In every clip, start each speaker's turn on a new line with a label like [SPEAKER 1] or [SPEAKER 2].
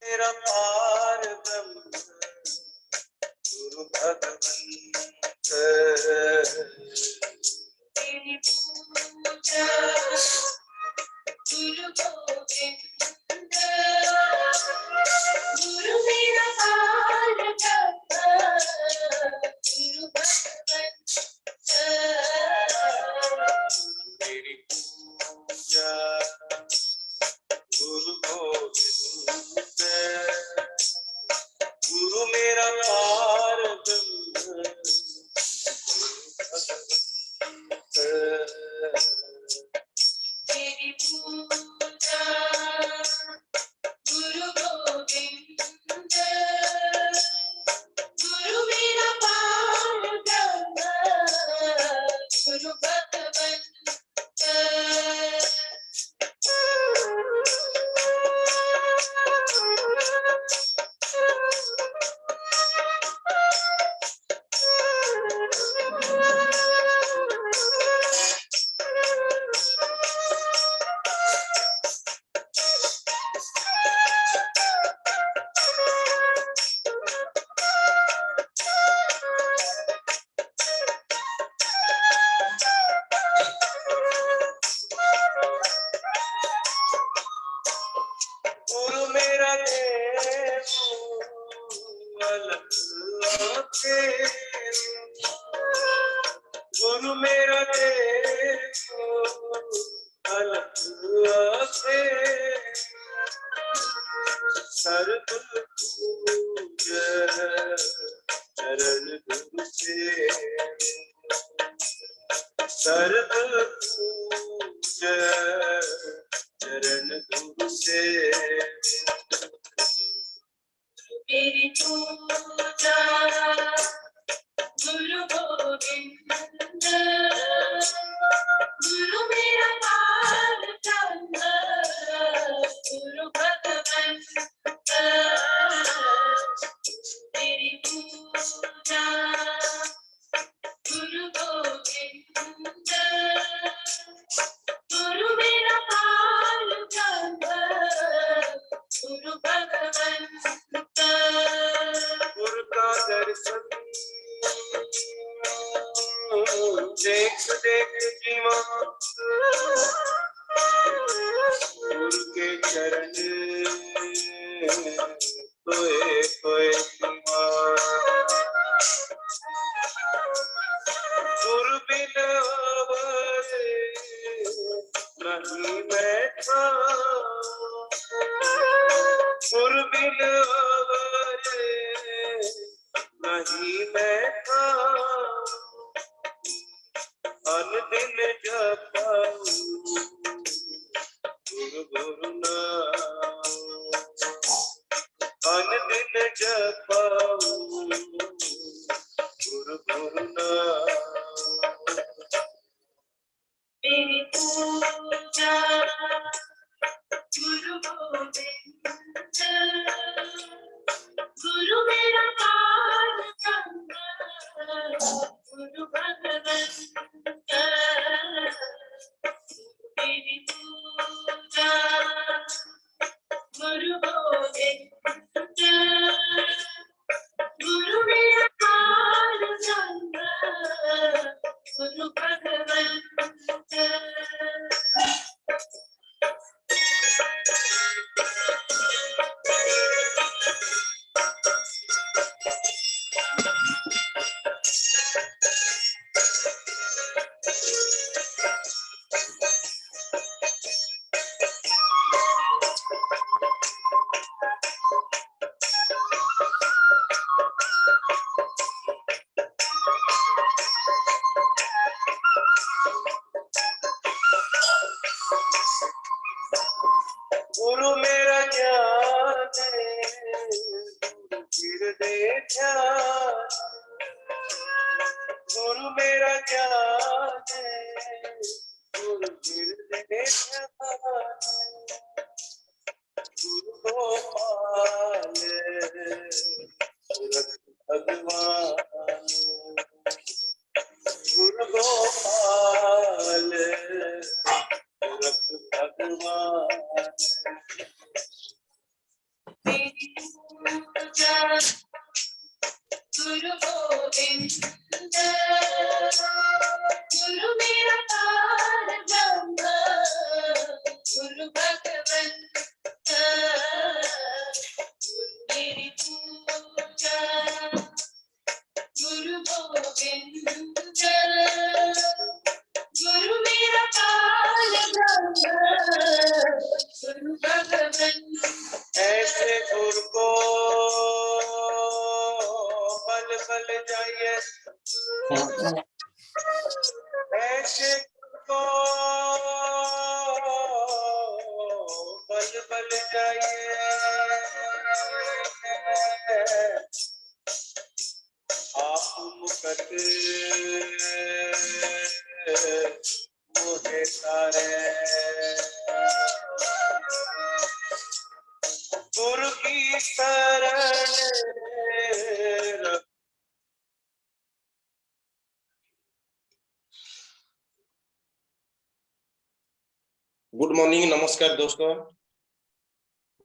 [SPEAKER 1] मेरा पार ब्रह्म गुरु भगवंत, तेरी पूजा गुरु गोविंद, गुरु मेरा पार ब्रह्म गुरु भगवंत, तेरी पूजा गुरु गोविंद, गुरु मेरा पार ब्रह्म भगवंत, तेरी पूजा गुरु गोविंद, गुरु मेरा पार ब्रह्म गुरु भगवंत, गुरु मेरा देव अलग प्रेम, गुरु मेरा देव अलग प्रेम, सर्व पूज चरण गुरु से, सर्व पूज चरण गुरु से, मेरी पूजा गुरु गोविंद, गुरु मेरा पार ब्रह्म गुरु भगवंत, मेरी पूजा गुरु गोविंद, गुरु मेरा पार ब्रह्म गुरु भगवंत, गुरु का दर्शन देख देख जीवा, गुरु के चरण खोए खोए जीवा, गुरु बिन आवारे नहीं बैठा, गुरु बिन आवारे नहीं बैठा, अनदिन जपाऊं गुरु गुरु नाम, अनदिन जपाऊं गुरु गुरु नाम, मेरी पूजा गुरु गोविंद, गुरु मेरा पार ब्रह्म गुरु भगवंत, मेरी पूजा गुरु गोविंद, गुरु मेरा पार ब्रह्म गुरु भगवंत, गुरु मेरा ज्ञान फिर देखा, गुरु मेरा ज्ञान गुरु फिर देखा, गुरु गोपाल रख भगवान, गुरु गोपाल रख भगवान,
[SPEAKER 2] गुरु मेरा पार ब्रह्म, गुरु भगवंत, गुरु मेरी पूजा, गुरु गोविंद, गुरु मेरा पार ब्रह्म, गुरु भगवंत।
[SPEAKER 1] ऐसे गुरु को बल बल जाइए, ऐसे को बल बल जाइए, आप मुकट मुझे तारे, गुरु की शरण।
[SPEAKER 3] गुड मॉर्निंग, नमस्कार दोस्तों।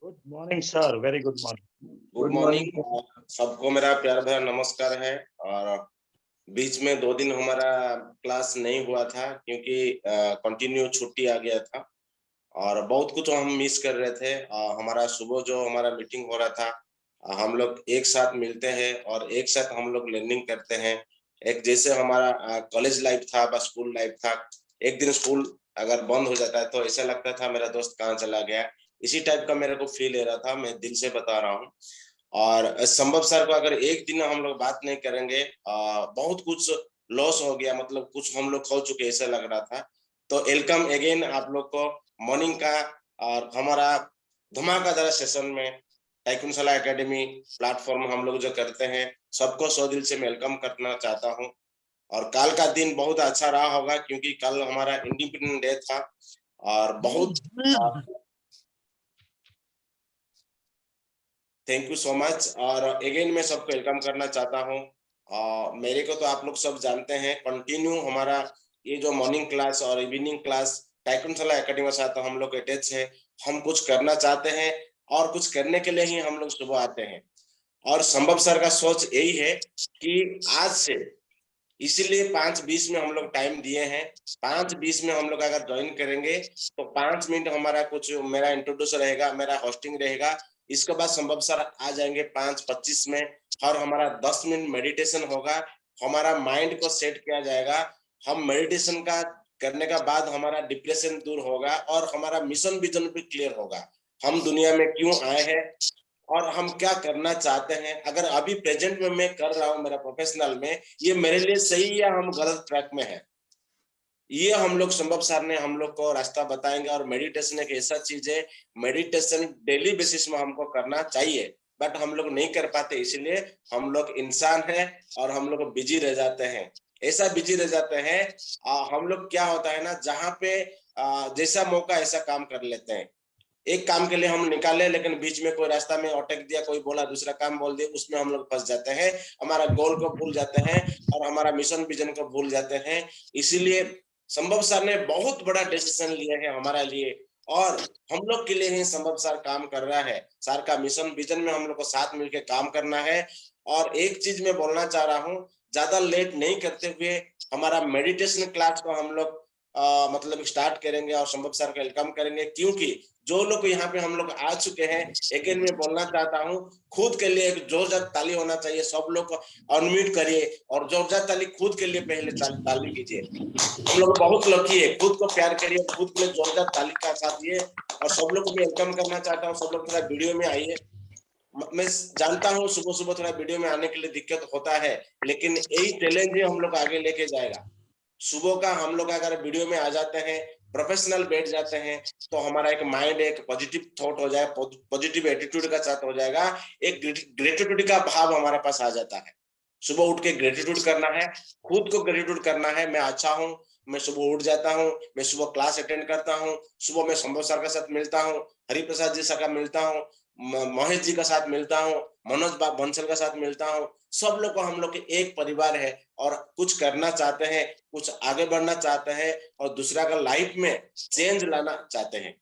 [SPEAKER 4] Good morning sir, very good morning.
[SPEAKER 3] Good morning सबको, मेरा प्यार भरा नमस्कार है। और बीच में 2 दिन हमारा क्लास नहीं हुआ था क्योंकि कंटिन्यू छुट्टी आ गया था और बहुत कुछ हम मिस कर रहे थे। हमारा सुबह जो हमारा मीटिंग हो रहा था, हम लोग एक साथ मिलते हैं और एक साथ हम लोग लर्निंग करते हैं। एक जैसे हमारा कॉलेज लाइफ था, बस स्कूल लाइफ था। एक दिन स्कूल अगर बंद हो जाता है तो ऐसा लगता था मेरा दोस्त कहाँ चला गया, इसी टाइप का मेरे को फील ले रहा था। मैं दिल से बता रहा हूँ। और संभव सर को अगर एक दिन हम लोग बात नहीं करेंगे, बहुत कुछ लॉस हो गया, मतलब कुछ हम लोग खो चुके ऐसा लग रहा था। तो वेलकम अगेन आप लोग को मॉर्निंग का और हमारा धमाकेदार सेशन में टाइकुनशाला एकेडमी प्लेटफॉर्म हम लोग जो करते हैं, सबको सौ दिल से वेलकम करना चाहता हूं। और कल का दिन बहुत अच्छा रहा होगा क्योंकि कल हमारा इंडिपेंडेंस डे था और बहुत थैंक यू सो मच। और अगेन मैं सबको वेलकम करना चाहता हूँ। मेरे को तो आप लोग सब जानते हैं, कंटिन्यू हमारा ये जो मॉर्निंग क्लास और इवनिंग क्लास टाइकुनशाला एकेडमी के साथ हम लोग अटैच है। हम कुछ करना चाहते हैं और कुछ करने के लिए ही हम लोग सुबह आते हैं। और संभव सर का सोच यही है कि आज से, इसीलिए 5:20 में हम लोग टाइम दिए हैं। 5:20 में हम लोग अगर ज्वाइन करेंगे तो 5 मिनट हमारा कुछ मेरा इंट्रोड्यूस रहेगा, मेरा होस्टिंग रहेगा। इसके बाद संभव सर आ जाएंगे 5:25 में और हमारा 10 मिनट मेडिटेशन होगा। हमारा माइंड को सेट किया जाएगा। हम मेडिटेशन का करने का बाद हमारा डिप्रेशन दूर होगा और हमारा मिशन विजन भी क्लियर होगा। हम दुनिया में क्यों आए हैं और हम क्या करना चाहते हैं। अगर अभी प्रेजेंट में मैं कर रहा हूँ मेरा प्रोफेशनल में, ये मेरे लिए सही या हम गलत ट्रैक में है, ये हम लोग संभव सर ने हम लोग को रास्ता बताएंगे। और मेडिटेशन एक ऐसा चीज है, मेडिटेशन डेली बेसिस में हमको करना चाहिए, बट हम लोग नहीं कर पाते। इसलिए हम लोग इंसान हैं और हम लोग बिजी रह जाते हैं। ऐसा बिजी रह जाते हैं, हम लोग क्या होता है ना, जहाँ पे जैसा मौका ऐसा काम कर लेते हैं। एक काम के लिए हम निकाले लेकिन बीच में कोई रास्ता में अटक दिया, कोई बोला दूसरा काम बोल दिया, उसमें हम लोग फंस जाते हैं। हमारा गोल को भूल जाते हैं और हमारा मिशन विजन को भूल जाते हैं। इसीलिए संभव सर ने बहुत बड़ा डिसीजन लिया है हमारा लिए और हम लोग के लिए ही संभव सर काम कर रहा है। सर का मिशन विजन में हम लोग को साथ मिलकर काम करना है। और एक चीज मैं बोलना चाह रहा हूँ, ज्यादा लेट नहीं करते हुए हमारा मेडिटेशन क्लास को हम लोग मतलब स्टार्ट करेंगे और संभव सर का वेलकम करेंगे। क्योंकि जो लोग यहाँ पे हम लोग आ चुके हैं, अगेन मैं बोलना चाहता हूँ, खुद के लिए एक जोरदार ताली होना चाहिए। सब लोग को अनम्यूट करिए और जोरदार ताली खुद के लिए पहले ताली कीजिए। हम लोग बहुत लकी है, खुद को प्यार करिए, खुद के लिए जोरदार ताली का साथ दिए। और सब लोग को मैं वेलकम करना चाहता हूँ, सब लोग थोड़ा वीडियो में आइए। मैं जानता हूँ सुबह सुबह थोड़ा वीडियो में आने के लिए दिक्कत होता है, लेकिन यही चैलेंज ही हम लोग आगे लेके जाएगा। सुबह का हम लोग अगर वीडियो में आ जाते हैं, प्रोफेशनल बैठ जाते हैं, तो हमारा एक माइंड एक पॉजिटिव थॉट हो जाए, पॉजिटिव एटीट्यूड का साथ हो जाएगा। एक ग्रेटिट्यूड का भाव हमारे पास आ जाता है। सुबह उठ के ग्रेटिट्यूड करना है, खुद को ग्रेटिट्यूड करना है। मैं अच्छा हूँ, मैं सुबह उठ जाता हूँ, मैं सुबह क्लास अटेंड करता हूँ, सुबह मैं संभव सर के साथ मिलता हूँ, हरिप्रसाद जी का मिलता हूँ, महेश जी का साथ मिलता हूँ, मनोज बंसल का साथ मिलता हूँ। सब लोग को हम लोग के एक परिवार है और कुछ करना चाहते हैं, कुछ आगे बढ़ना चाहते हैं और दूसरा का लाइफ में चेंज लाना चाहते हैं।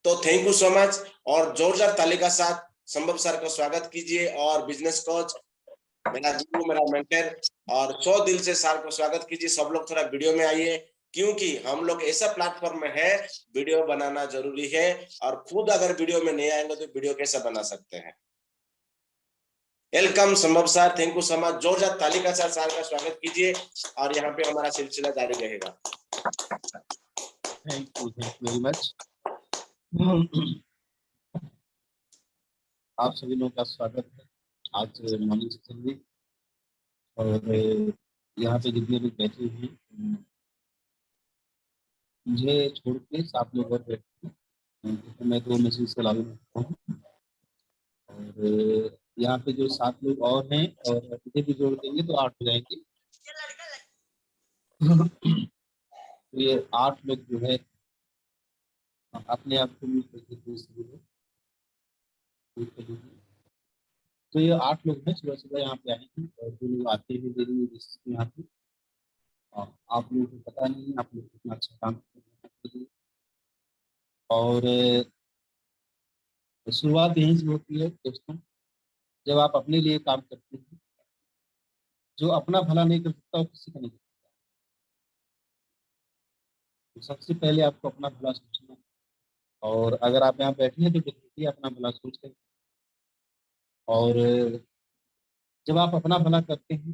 [SPEAKER 3] तो थैंक यू सो मच और जोरदार ताली का साथ संभव सर को स्वागत कीजिए। और बिजनेस कोच मेरा गुरु, मेरा मेंटर, और 100 दिल से सर को स्वागत कीजिए। सब लोग थोड़ा वीडियो में आइए, क्योंकि हम लोग ऐसा प्लेटफॉर्म में है, वीडियो बनाना जरूरी है, और खुद अगर वीडियो में नहीं आएंगे तो वीडियो कैसे बना सकते हैं। वेलकम संभव sir, thank you so much. जोरदार ताली का साथ सर का स्वागत कीजिए, और यहाँ पे हमारा सिलसिला जारी रहेगा।
[SPEAKER 5] Thank you very much. आप सभी लोगों का स्वागत है आज मॉर्निंग सेशन में। और यहाँ पे जितने लोग बैठे हुए हैं, मुझे छोड़ के 7 लोग और बैठे हैं, तो मैं 2 मैसेज से लागू करता हूँ। और यहाँ पे जो 7 लोग और हैं, और मुझे भी जोड़ देंगे तो 8 हो जाएंगे। तो ये 8 लोग जो है अपने आप को म्यूट करके तो ये 8 लोग हैं सुबह सुबह यहाँ पे आएंगे, और जो लोग आते हैं डेली बेसिस पे यहाँ पे, आप लोगों को पता नहीं आप लोग कितना अच्छा काम कर रहे हैं। और शुरुआत यहीं से होती है दोस्तों, जब आप अपने लिए काम करते हैं। जो अपना भला नहीं कर सकता वो किसी का नहीं कर सकता। तो सबसे पहले आपको अपना भला सोचना है, और अगर आप यहाँ बैठे हैं तो डेफिनेटली अपना भला सोच करें। और जब आप अपना भला करते हैं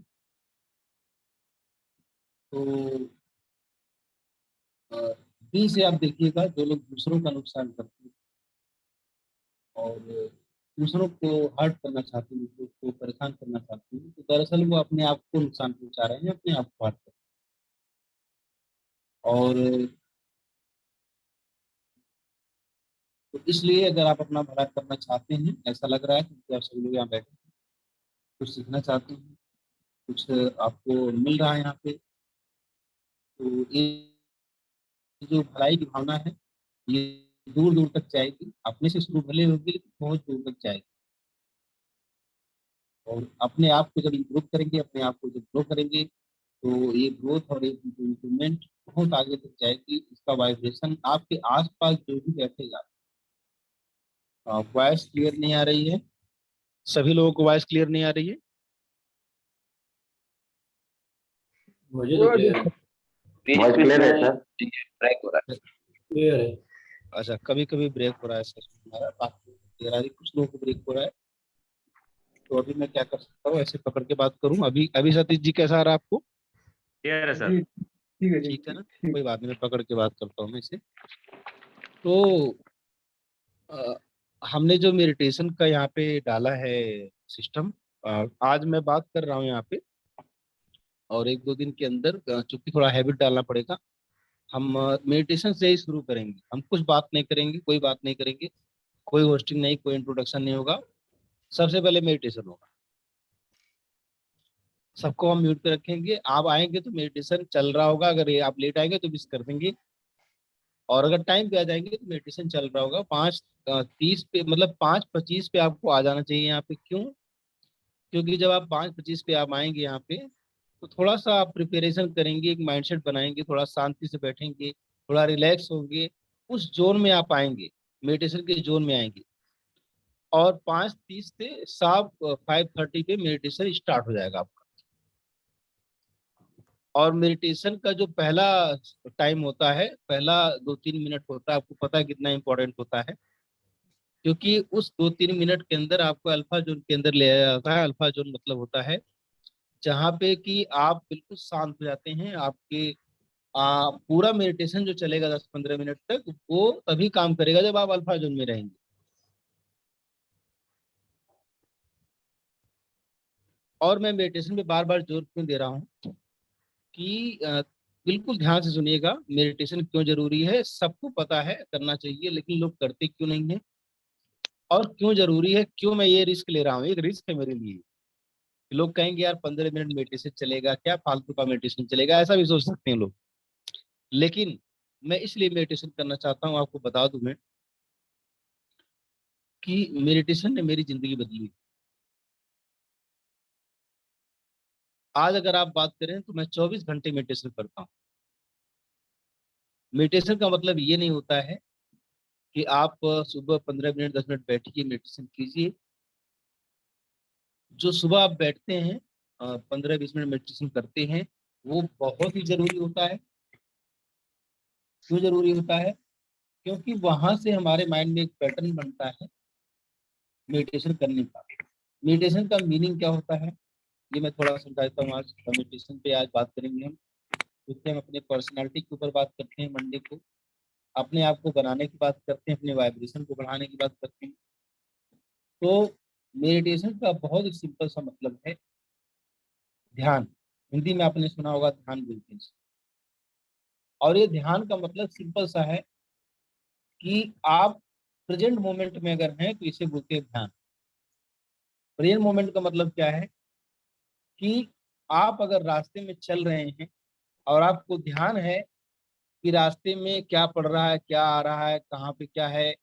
[SPEAKER 5] तो बी से आप देखिएगा, जो लोग दूसरों का नुकसान करते हैं और दूसरों को हर्ट करना चाहते हैं, दूसरों को परेशान करना चाहते हैं, तो दरअसल वो अपने आप को नुकसान पहुंचा रहे हैं, अपने आप को हर्ट कर रहे हैं। और तो इसलिए अगर आप अपना भला करना चाहते हैं, ऐसा लग रहा है कि आप सभी लोग यहाँ बैठे हैं, कुछ सीखना चाहते हैं, कुछ आपको मिल रहा है यहाँ पे, तो ये जो भलाई की भावना है ये दूर दूर तक जाएगी। अपने से शुरू भले होगी लेकिन बहुत दूर तक जाएगी। और अपने आप को जब इम्प्रूव करेंगे, अपने आप को जब ग्रो करेंगे, तो ये ग्रोथ और एक इम्प्रूवमेंट बहुत आगे तक जाएगी। इसका वाइब्रेशन आपके आसपास जो भी बैठेगा। वॉइस क्लियर नहीं आ रही है? सभी लोगों को वॉइस क्लियर नहीं आ रही है?
[SPEAKER 6] मुझे तो क्लियर है।
[SPEAKER 7] वॉइस क्लियर है सर?
[SPEAKER 6] ब्रेक हो रहा है। क्लियर है।
[SPEAKER 5] अच्छा, कभी कभी ब्रेक हो रहा है सर, हमारा बात क्लियर आ रही, कुछ लोगों को ब्रेक हो रहा है। तो अभी मैं क्या कर सकता हूँ, ऐसे पकड़ के बात करूँ? अभी सतीश जी कैसा आ रहा है आपको?
[SPEAKER 8] क्लियर है सर।
[SPEAKER 5] ठीक है ना, कोई बात नहीं, मैं पकड़ के बात करता हूँ मैं इसे। तो हमने जो मेडिटेशन का यहाँ पे डाला है सिस्टम, आज मैं बात कर रहा हूँ यहाँ पे, और 1-2 दिन के अंदर चूंकि थोड़ा हैबिट डालना पड़ेगा, हम मेडिटेशन से ही शुरू करेंगे। हम कुछ बात नहीं करेंगे, कोई बात नहीं करेंगे, कोई होस्टिंग नहीं, कोई इंट्रोडक्शन नहीं होगा। सबसे पहले मेडिटेशन होगा। सबको हम म्यूट पे रखेंगे। आप आएंगे तो मेडिटेशन चल रहा होगा, अगर ये आप लेट आएंगे तो मिस कर देंगे, और अगर टाइम पे आ जाएंगे तो मेडिटेशन चल रहा होगा। 5:30 पे, मतलब 5:25 पे आपको आ जाना चाहिए यहाँ पे। क्यों? क्योंकि जब आप 5:25 पे आप आएंगे यहाँ पे, तो थोड़ा सा आप प्रिपरेशन करेंगे, एक माइंडसेट बनाएंगे, थोड़ा शांति से बैठेंगे, थोड़ा रिलैक्स होंगे, उस जोन में आप आएंगे, मेडिटेशन के जोन में आएंगे। और 5:30 से शाम 5:30 पे मेडिटेशन स्टार्ट हो जाएगा आपका। और मेडिटेशन का जो पहला टाइम होता है, पहला 2-3 मिनट होता है, आपको पता है कितना इंपॉर्टेंट होता है, क्योंकि उस 2-3 मिनट के अंदर आपको अल्फा जोन के अंदर ले आया जाता है। अल्फा जोन मतलब होता है जहाँ पे कि आप बिल्कुल शांत हो जाते हैं। आपके पूरा मेडिटेशन जो चलेगा 10-15 मिनट तक, वो तभी काम करेगा जब आप अल्फा जोन में रहेंगे। और मैं मेडिटेशन पे बार बार जोर क्यों दे रहा हूँ कि बिल्कुल ध्यान से सुनिएगा। मेडिटेशन क्यों जरूरी है, सबको पता है करना चाहिए, लेकिन लोग करते क्यों नहीं है? और क्यों जरूरी है, क्यों मैं ये रिस्क ले रहा हूँ? एक रिस्क है मेरे लिए। लोग कहेंगे यार 15 मिनट मेडिटेशन चलेगा क्या, फालतू का मेडिटेशन चलेगा, ऐसा भी सोच सकते हैं लोग। लेकिन मैं इसलिए मेडिटेशन करना चाहता हूँ, आपको बता दूं मैं कि मेडिटेशन ने मेरी जिंदगी बदली। आज अगर आप बात करें तो मैं 24 घंटे मेडिटेशन करता हूँ। मेडिटेशन का मतलब ये नहीं होता है कि आप सुबह 15 मिनट 10 मिनट बैठिए मेडिटेशन कीजिए, जो सुबह आप बैठते हैं 15-20 मिनट मेडिटेशन करते हैं, वो बहुत ही जरूरी होता है। क्यों जरूरी होता है? क्योंकि वहां से हमारे माइंड में एक पैटर्न बनता है मेडिटेशन करने का। मेडिटेशन का मीनिंग क्या होता है, ये मैं थोड़ा समझाता हूँ। आज मेडिटेशन पे आज बात करेंगे हम। उससे हम अपने पर्सनालिटी के ऊपर बात करते हैं मंडे को, अपने आप को बनाने की बात करते हैं, अपने वाइब्रेशन को बढ़ाने की बात करते हैं। तो मेडिटेशन का बहुत ही सिंपल सा मतलब है ध्यान। हिंदी में आपने सुना होगा ध्यान बोलते हैं। और ये ध्यान का मतलब सिंपल सा है कि आप प्रेजेंट मोमेंट में अगर हैं तो इसे बोलते हैं ध्यान। प्रेजेंट मोमेंट का मतलब क्या है कि आप अगर रास्ते में चल रहे हैं और आपको ध्यान है कि रास्ते में क्या पड़ रहा है, क्या आ रहा है, कहाँ पे क्या है,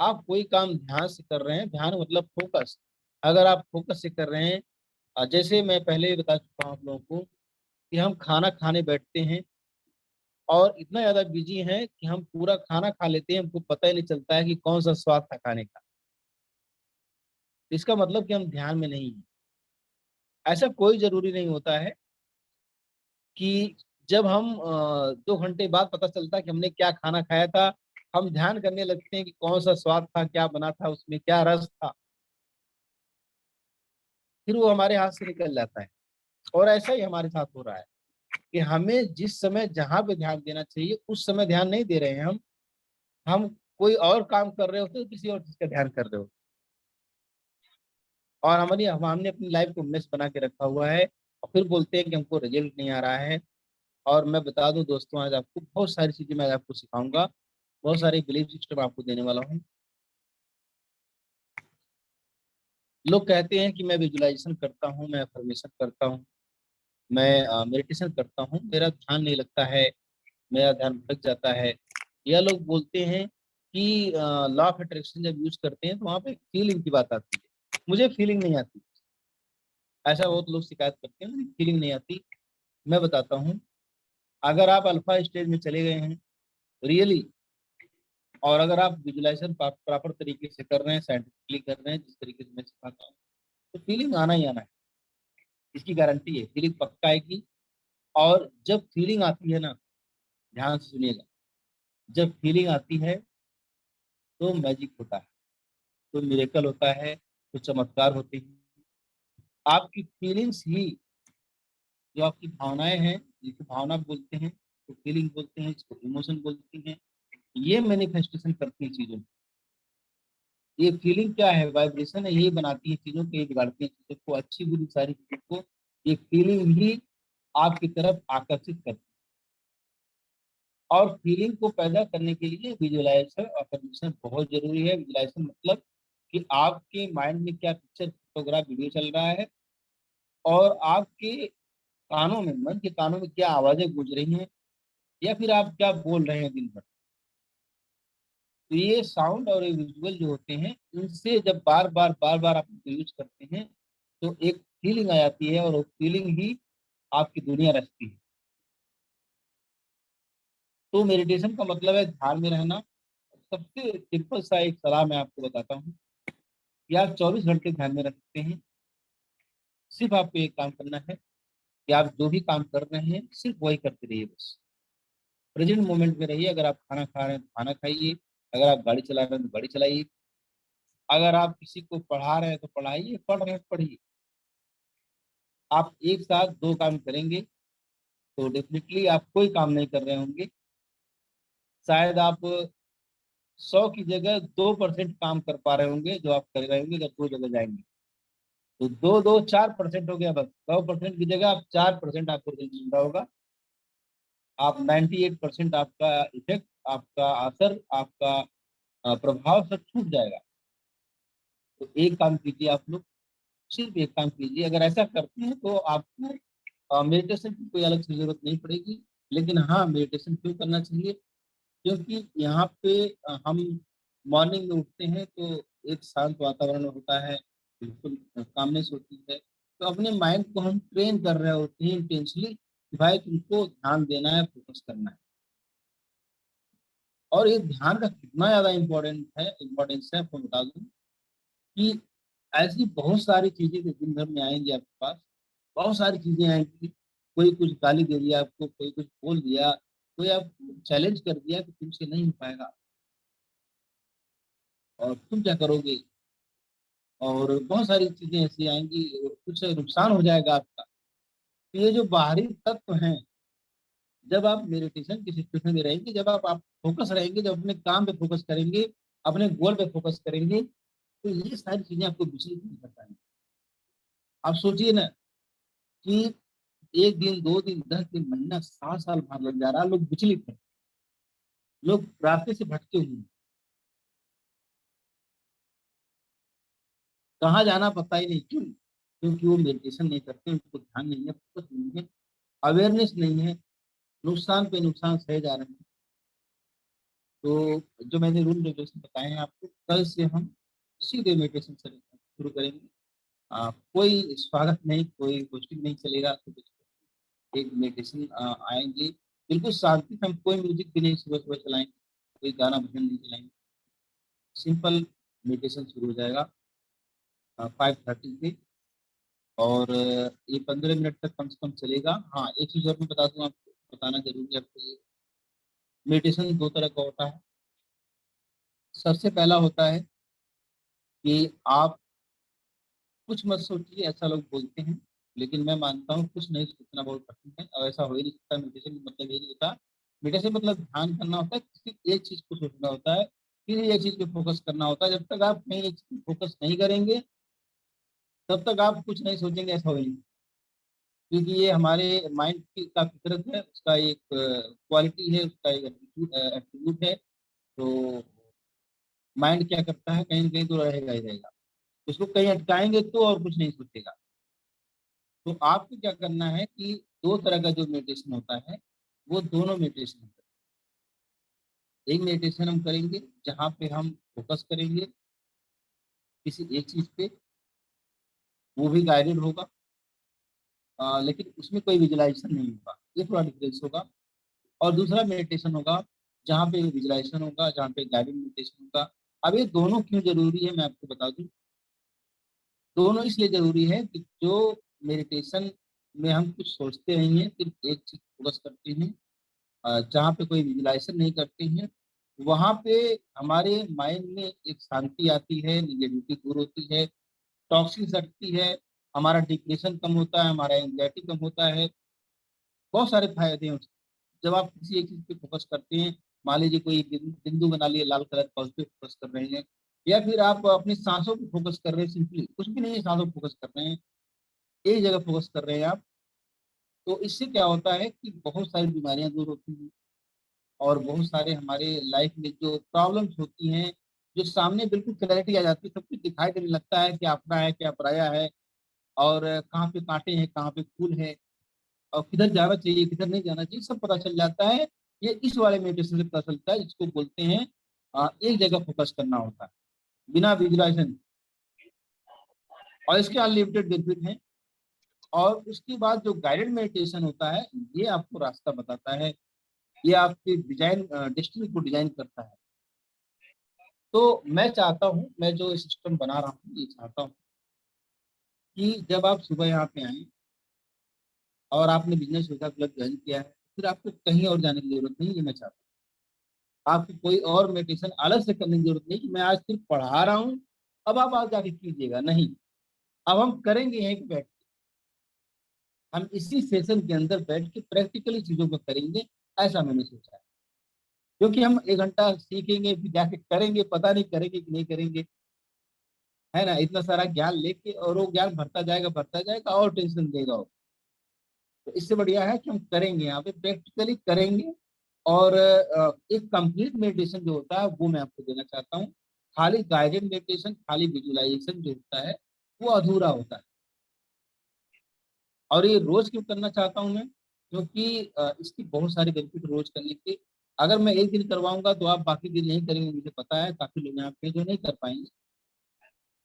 [SPEAKER 5] आप कोई काम ध्यान से कर रहे हैं। ध्यान मतलब फोकस। अगर आप फोकस से कर रहे हैं, जैसे मैं पहले ही बता चुका हूँ आप लोगों को कि हम खाना खाने बैठते हैं और इतना ज्यादा बिजी हैं कि हम पूरा खाना खा लेते हैं, हमको पता ही नहीं चलता है कि कौन सा स्वाद था खाने का। इसका मतलब कि हम ध्यान में नहीं है। ऐसा कोई जरूरी नहीं होता है कि जब हम 2 घंटे बाद पता चलता है कि हमने क्या खाना खाया था, हम ध्यान करने लगते हैं कि कौन सा स्वाद था, क्या बना था, उसमें क्या रस था, फिर वो हमारे हाथ से निकल जाता है। और ऐसा ही हमारे साथ हो रहा है कि हमें जिस समय जहां पे ध्यान देना चाहिए उस समय ध्यान नहीं दे रहे हैं हम कोई और काम कर रहे होते हैं, किसी और चीज का ध्यान कर रहे होते हैं। और हमने अपनी लाइफ को मेस बना के रखा हुआ है और फिर बोलते हैं कि हमको रिजल्ट नहीं आ रहा है। और मैं बता दूं दोस्तों, आज आपको बहुत सारी चीजें मैं आज आपको सिखाऊंगा, बहुत सारे बिलीफ सिस्टम आपको देने वाला हूँ। लोग कहते हैं कि मैं विजुअलाइजेशन करता हूँ, मैं अफर्मेशन करता हूँ, मैं मेडिटेशन करता हूँ, मेरा ध्यान नहीं लगता है, मेरा ध्यान भटक जाता है। यह लोग बोलते हैं कि लॉ ऑफ अट्रैक्शन जब यूज करते हैं तो वहां पे फीलिंग की बात आती है। मुझे फीलिंग नहीं आती। ऐसा बहुत लोग शिकायत करते हैं, मुझे फीलिंग नहीं आती। मैं बताता हूँ, अगर आप अल्फा स्टेज में चले गए हैं रियली, और अगर आप विजुअलाइजेशन प्रॉपर तरीके से कर रहे हैं, साइंटिफिकली कर रहे हैं, जिस तरीके से मैं सिखाता हूँ, तो फीलिंग आना ही आना है। इसकी गारंटी है, फीलिंग पक्का आएगी। और जब फीलिंग आती है ना, ध्यान से सुनिएगा, जब फीलिंग आती है तो मैजिक होता है, तो मिरेकल होता है, तो चमत्कार होते हैं। आपकी फीलिंग्स ही, जो आपकी भावनाएं हैं, जिसको भावना बोलते हैं, तो फीलिंग बोलते हैं, इसको इमोशन बोलते हैं, ये मैनिफेस्टेशन करती है चीजों। ये फीलिंग क्या है, वाइब्रेशन है, यही बनाती है चीजों को, ये बिगाड़ती है चीजों को, अच्छी बुरी सारी चीजों को। ये फीलिंग ही आपकी तरफ आकर्षित करती है। और फीलिंग को पैदा करने के लिए विजुअलाइजेशन और अफर्मेशन बहुत जरूरी है। विजुअलाइजेशन मतलब कि आपके माइंड में क्या पिक्चर, फोटोग्राफ, वीडियो चल रहा है, और आपके कानों में, मन के कानों में क्या आवाजें गूंज रही हैं, या फिर आप क्या बोल रहे हैं दिन भर। तो ये साउंड और ये विजुअल जो होते हैं, इनसे जब बार बार आप इनको यूज करते हैं तो एक फीलिंग आ जाती है, और वो फीलिंग ही आपकी दुनिया रचती है। तो मेडिटेशन का मतलब है ध्यान में रहना। सबसे सिंपल सा एक सलाह मैं आपको बताता हूँ कि आप 24 घंटे ध्यान में रख सकते हैं। सिर्फ आपको एक काम करना है कि आप जो भी काम कर रहे हैं सिर्फ वही करते रहिए, बस प्रेजेंट मोमेंट में रहिए। अगर आप खाना खा रहे हैं तो खाना खाइए, अगर आप गाड़ी चला रहे हैं तो गाड़ी चलाइए, अगर आप किसी को पढ़ा रहे हैं तो पढ़ाइए, पढ़ रहे हैं तो पढ़िए। आप एक साथ दो काम करेंगे तो डेफिनेटली आप कोई काम नहीं कर रहे होंगे। शायद आप 100 की जगह 2% काम कर पा रहे होंगे जो आप कर रहे होंगे, अगर 2 जगह जाएंगे तो 4% हो गया। बस 100% की जगह आप 4% आपको रिजल्ट मिल रहा होगा। आप 98% आपका इफेक्ट, आपका असर, आपका प्रभाव सब छूट जाएगा। तो एक काम कीजिए आप लोग, सिर्फ एक काम कीजिए। अगर ऐसा करते हैं तो आपको मेडिटेशन की कोई अलग से जरूरत नहीं पड़ेगी। लेकिन हाँ, मेडिटेशन क्यों करना चाहिए? क्योंकि यहाँ पे हम मॉर्निंग में उठते हैं तो एक शांत वातावरण होता है, बिल्कुल कामनेस होती है। तो अपने माइंड को हम ट्रेन कर रहे होते हैं इंटेंशली कि भाई तुमको ध्यान देना है, फोकस करना है। और ये ध्यान का कितना ज्यादा इम्पोर्टेंस है, आपको बता दूं कि ऐसी बहुत सारी चीजें जो दिन भर में आएंगी आपके पास, बहुत सारी चीजें आएंगी। कोई कुछ गाली दे दिया आपको, कोई कुछ बोल दिया, कोई आप चैलेंज कर दिया कि तुमसे नहीं हो पाएगा, और तुम क्या करोगे। और बहुत सारी चीजें ऐसी आएंगी, कुछ नुकसान हो जाएगा आपका। तो ये जो बाहरी तत्व हैं, जब आप मेडिटेशन की सिचुएशन में रहेंगे, जब आप फोकस रहेंगे, जब अपने काम पे फोकस करेंगे, अपने गोल पे फोकस करेंगे, तो ये सारी चीजें आपको विचलित नहीं कर पाएंगी। आप सोचिए ना कि 1 दिन, 2 दिन, 10 दिन, महीना, 7 साल भाग लग जा रहा है, लोग विचलित हैं, लोग रास्ते से भटके हुए हैं, कहाँ जाना पता ही नहीं। क्यों? क्योंकि वो मेडिटेशन नहीं करते, उनको ध्यान नहीं है, फोकस नहीं है, अवेयरनेस नहीं है, नुकसान पे नुकसान सहे जा रहे हैं। तो जो मैंने रूल रेगुलेशन बताए हैं आपको, कल से हम सीधे मेडिटेशन शुरू करेंगे। कोई स्वागत नहीं, कोई होस्टिंग नहीं चलेगा। एक मेडिटेशन आएंगे, बिल्कुल शांति से, हम कोई म्यूजिक भी नहीं सुबह सुबह चलाएंगे, कोई गाना भजन नहीं चलाएंगे, सिंपल मेडिटेशन शुरू हो जाएगा 5:30 पे। और ये 15 मिनट तक कम से कम चलेगा। हाँ, एक चीज और मैं बता दूं आपको, बताना जरूरी है आपको, ये मेडिटेशन 2 तरह का होता है। सबसे पहला होता है कि आप कुछ मत सोचिए, ऐसा लोग बोलते हैं, लेकिन मैं मानता हूँ कुछ नहीं सोचना बहुत कठिन है, और ऐसा हो ही नहीं सकता। मेडिटेशन का मतलब ये नहीं होता। मेडिटेशन मतलब ध्यान करना होता है, किसी एक चीज को सोचना होता है, किसी एक चीज पे फोकस करना होता है। जब तक आप कहीं एक चीज पे फोकस नहीं करेंगे, तब तक आप कुछ नहीं सोचेंगे, ऐसा हो ही नहीं। क्योंकि ये हमारे माइंड की का फितरत है, उसका एक क्वालिटी है, उसका एक एट्रीब्यूट है। तो माइंड क्या करता है, कहीं ना कहीं तो रहेगा ही रहेगा, उसको कहीं अटकाएंगे तो और कुछ नहीं सोचेगा। तो आपको क्या करना है कि 2 तरह का जो मेडिटेशन होता है, वो दोनों मेडिटेशन होता है। एक मेडिटेशन हम करेंगे जहाँ पे हम फोकस करेंगे किसी एक चीज पे, वो भी गाइडेड होगा, लेकिन उसमें कोई विजुलाइजेशन नहीं होगा, ये थोड़ा डिफरेंस होगा। और दूसरा मेडिटेशन होगा जहाँ पे विजुलाइजेशन होगा, जहाँ पे गाइडेड मेडिटेशन होगा। अब ये दोनों क्यों जरूरी है मैं आपको बता दूं। दोनों इसलिए जरूरी है कि जो मेडिटेशन में हम कुछ सोचते नहीं है, सिर्फ एक चीज फोकस करते हैं, जहाँ पे कोई विजुलाइजेशन नहीं करते हैं, वहाँ पे हमारे माइंड में एक शांति आती है, निगेटिविटी दूर होती है, टॉक्सिन्स हटती है, हमारा डिप्रेशन कम होता है, हमारा एंग्जाइटी कम होता है। बहुत सारे फायदे हैं उसके। जब आप किसी एक चीज पे फोकस करते हैं, मान लीजिए कोई बिंदु बना लिए लाल कलर का, उस पर फोकस कर रहे हैं, या फिर आप अपनी सांसों पे फोकस कर रहे हैं, सिंपली कुछ भी नहीं है, सांसों पे फोकस कर रहे हैं, एक जगह फोकस कर रहे हैं आप, तो इससे क्या होता है कि बहुत सारी बीमारियां दूर होती हैं, और बहुत सारे हमारे लाइफ में जो प्रॉब्लम्स होती हैं, जो सामने बिल्कुल क्लैरिटी आ जाती है, सब कुछ दिखाई देने लगता है, क्या अपना है क्या पराया है, और कहाँ पे कांटे हैं कहाँ पे फूल है, और किधर जाना चाहिए किधर नहीं जाना चाहिए, सब पता चल जाता है। ये इस वाले मेडिटेशन से पता चलता है, जिसको बोलते हैं एक जगह फोकस करना होता है, बिना विजुलाइजेशन। और इसके अनलिमिटेड बेनिफिट हैं। और उसके बाद जो गाइडेड मेडिटेशन होता है, ये आपको रास्ता बताता है, ये आपकी डिजाइन डेस्टिनी को डिजाइन करता है। तो मैं चाहता हूँ, मैं जो सिस्टम बना रहा हूँ, ये चाहता हूँ कि जब आप सुबह यहाँ पे आए और आपने बिजनेस योगा क्लब ज्वाइन किया है, फिर आपको कहीं और जाने की जरूरत नहीं, ये मैं चाहता हूँ। आपको कोई और मेडिटेशन अलग से करने की जरूरत नहीं कि मैं आज सिर्फ पढ़ा रहा हूँ, अब आप आज जाके कीजिएगा, नहीं। अब हम करेंगे यहीं पे बैठ के, हम इसी सेशन के अंदर बैठ के प्रैक्टिकली चीजों को करेंगे, ऐसा मैंने सोचा है। क्योंकि हम 1 घंटा सीखेंगे, फिर जाके करेंगे, पता नहीं करेंगे कि नहीं करेंगे, है ना। इतना सारा ज्ञान लेके और वो ज्ञान भरता जाएगा और टेंशन देगा वो। तो इससे बढ़िया है कि हम करेंगे, यहाँ पे प्रैक्टिकली करेंगे। और एक कंप्लीट मेडिटेशन जो होता है वो मैं आपको देना चाहता हूँ। खाली गाइडेड मेडिटेशन, खाली विजुअलाइजेशन जो होता है, वो अधूरा होता है। और ये रोज क्यों करना चाहता हूँ मैं, क्योंकि इसकी बहुत सारी बेनिफिट रोज करने की। अगर मैं एक दिन करवाऊंगा तो आप बाकी दिन नहीं करेंगे, मुझे पता है, काफी लोग यहाँ पे जो नहीं कर पाएंगे।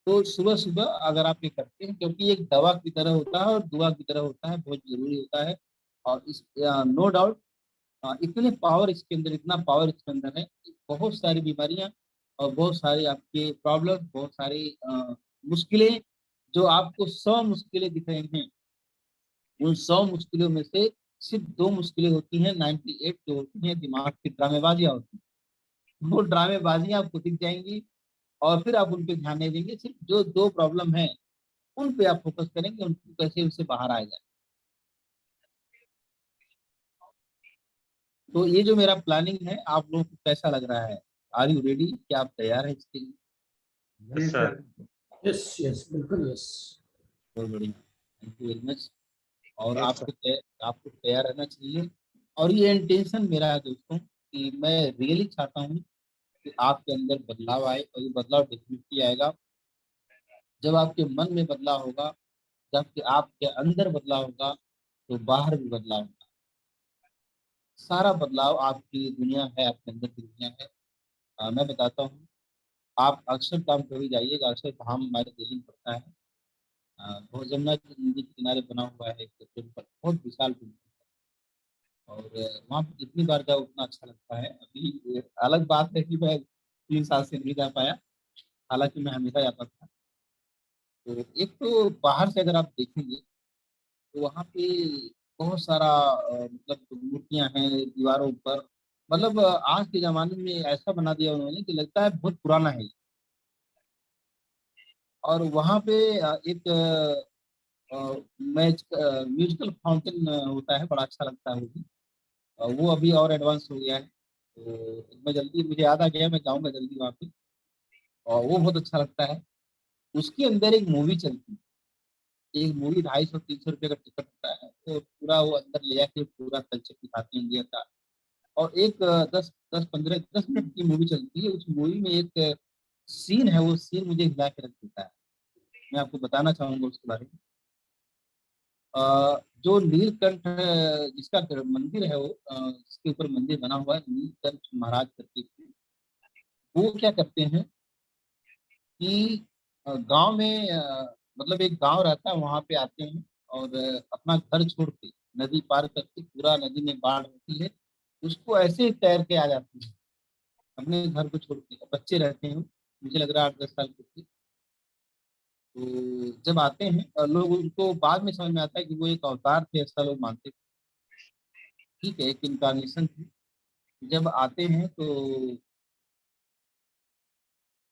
[SPEAKER 5] तो सुबह सुबह अगर आप ये करते हैं, क्योंकि एक दवा की तरह होता है और दुआ की तरह होता है, बहुत जरूरी होता है। और इस नो डाउट इतने पावर इसके अंदर, इतना पावर इसके अंदर है कि बहुत सारी बीमारियां और बहुत सारे आपके प्रॉब्लम, बहुत सारी मुश्किलें जो आपको 100 मुश्किलें दिख रही हैं, उन 100 मुश्किलों में से सिर्फ 2 मुश्किलें होती हैं, 98 जो होती हैं दिमाग की ड्रामेबाजियां होती हैं। वो ड्रामेबाजियां आपको दिख जाएंगी और फिर आप उन पे ध्यान नहीं देंगे। सिर्फ जो 2 प्रॉब्लम है उन पे आप फोकस करेंगे, उनको कैसे उससे बाहर आ जाए। तो ये जो मेरा प्लानिंग है, आप लोगों को कैसा लग रहा है? Are you ready? क्या आप तैयार हैं इसके लिए?
[SPEAKER 8] Yes, sir.
[SPEAKER 6] यस यस बिल्कुल यस।
[SPEAKER 5] बहुत बढ़िया, थैंक यू वेरी मच। और
[SPEAKER 3] Yes,
[SPEAKER 5] आपको तैयार रहना चाहिए। और ये इंटेंशन मेरा है दोस्तों कि मैं रियली चाहता हूँ कि आपके अंदर बदलाव आए, और ये बदलाव डेफिनेटली आएगा जब आपके मन में बदलाव होगा, जब कि आपके अंदर बदलाव होगा तो बाहर भी बदलाव होगा। सारा बदलाव आपकी दुनिया है, आपके अंदर की दुनिया है। मैं बताता हूँ, आप अक्षरधाम कभी जाइएगा। अक्षरधाम हमारे दिल्ली में पड़ता है। बहुत जमुना नदी के किनारे बना हुआ है एक टेम्पल, बहुत विशाल टेम्पल। और वहाँ पे जितनी बार जाओ उतना अच्छा लगता है। अभी अलग बात है कि मैं 3 साल से नहीं जा पाया, हालांकि मैं हमेशा जाता था। तो एक तो बाहर से अगर आप देखेंगे तो वहाँ पे बहुत सारा मतलब मूर्तियां हैं दीवारों पर। मतलब आज के जमाने में ऐसा बना दिया उन्होंने कि लगता है बहुत पुराना है। और वहाँ पे एक मैच म्यूजिकल फाउंटेन होता है, बड़ा अच्छा लगता है वो भी। वो अभी और एडवांस हो गया है, तो मैं जल्दी, मुझे याद आ गया, मैं जाऊँगा जल्दी वहाँ पे। और वो बहुत अच्छा लगता है। उसके अंदर एक मूवी चलती है। एक मूवी 250-300 रुपये का टिकट होता है, तो पूरा वो अंदर ले जाके पूरा कल्चर दिखाते हैं इंडिया का। और एक 10 मिनट की मूवी चलती है। उस मूवी में एक सीन है, वो सीन मुझे हिला के रख देता है। मैं आपको बताना चाहूंगा उसके बारे में। जो नीलकंठ जिसका मंदिर है, वो जिसके ऊपर मंदिर बना हुआ है, नीलकंठ महाराज करके, वो क्या करते हैं कि गांव में मतलब एक गांव रहता है, वहां पे आते हैं और अपना घर छोड़ के नदी पार करके, पूरा नदी में बाढ़ होती है, उसको ऐसे ही तैर के आ जाती है अपने घर को छोड़ के। बच्चे रहते हैं, मुझे लग रहा है 8-10 साल के थे। तो जब आते हैं लोग, उनको बाद में समझ में आता है कि वो एक अवतार थे, ऐसा लोग मानते थे। ठीक है, एक इनकारनेशन थी। जब आते हैं तो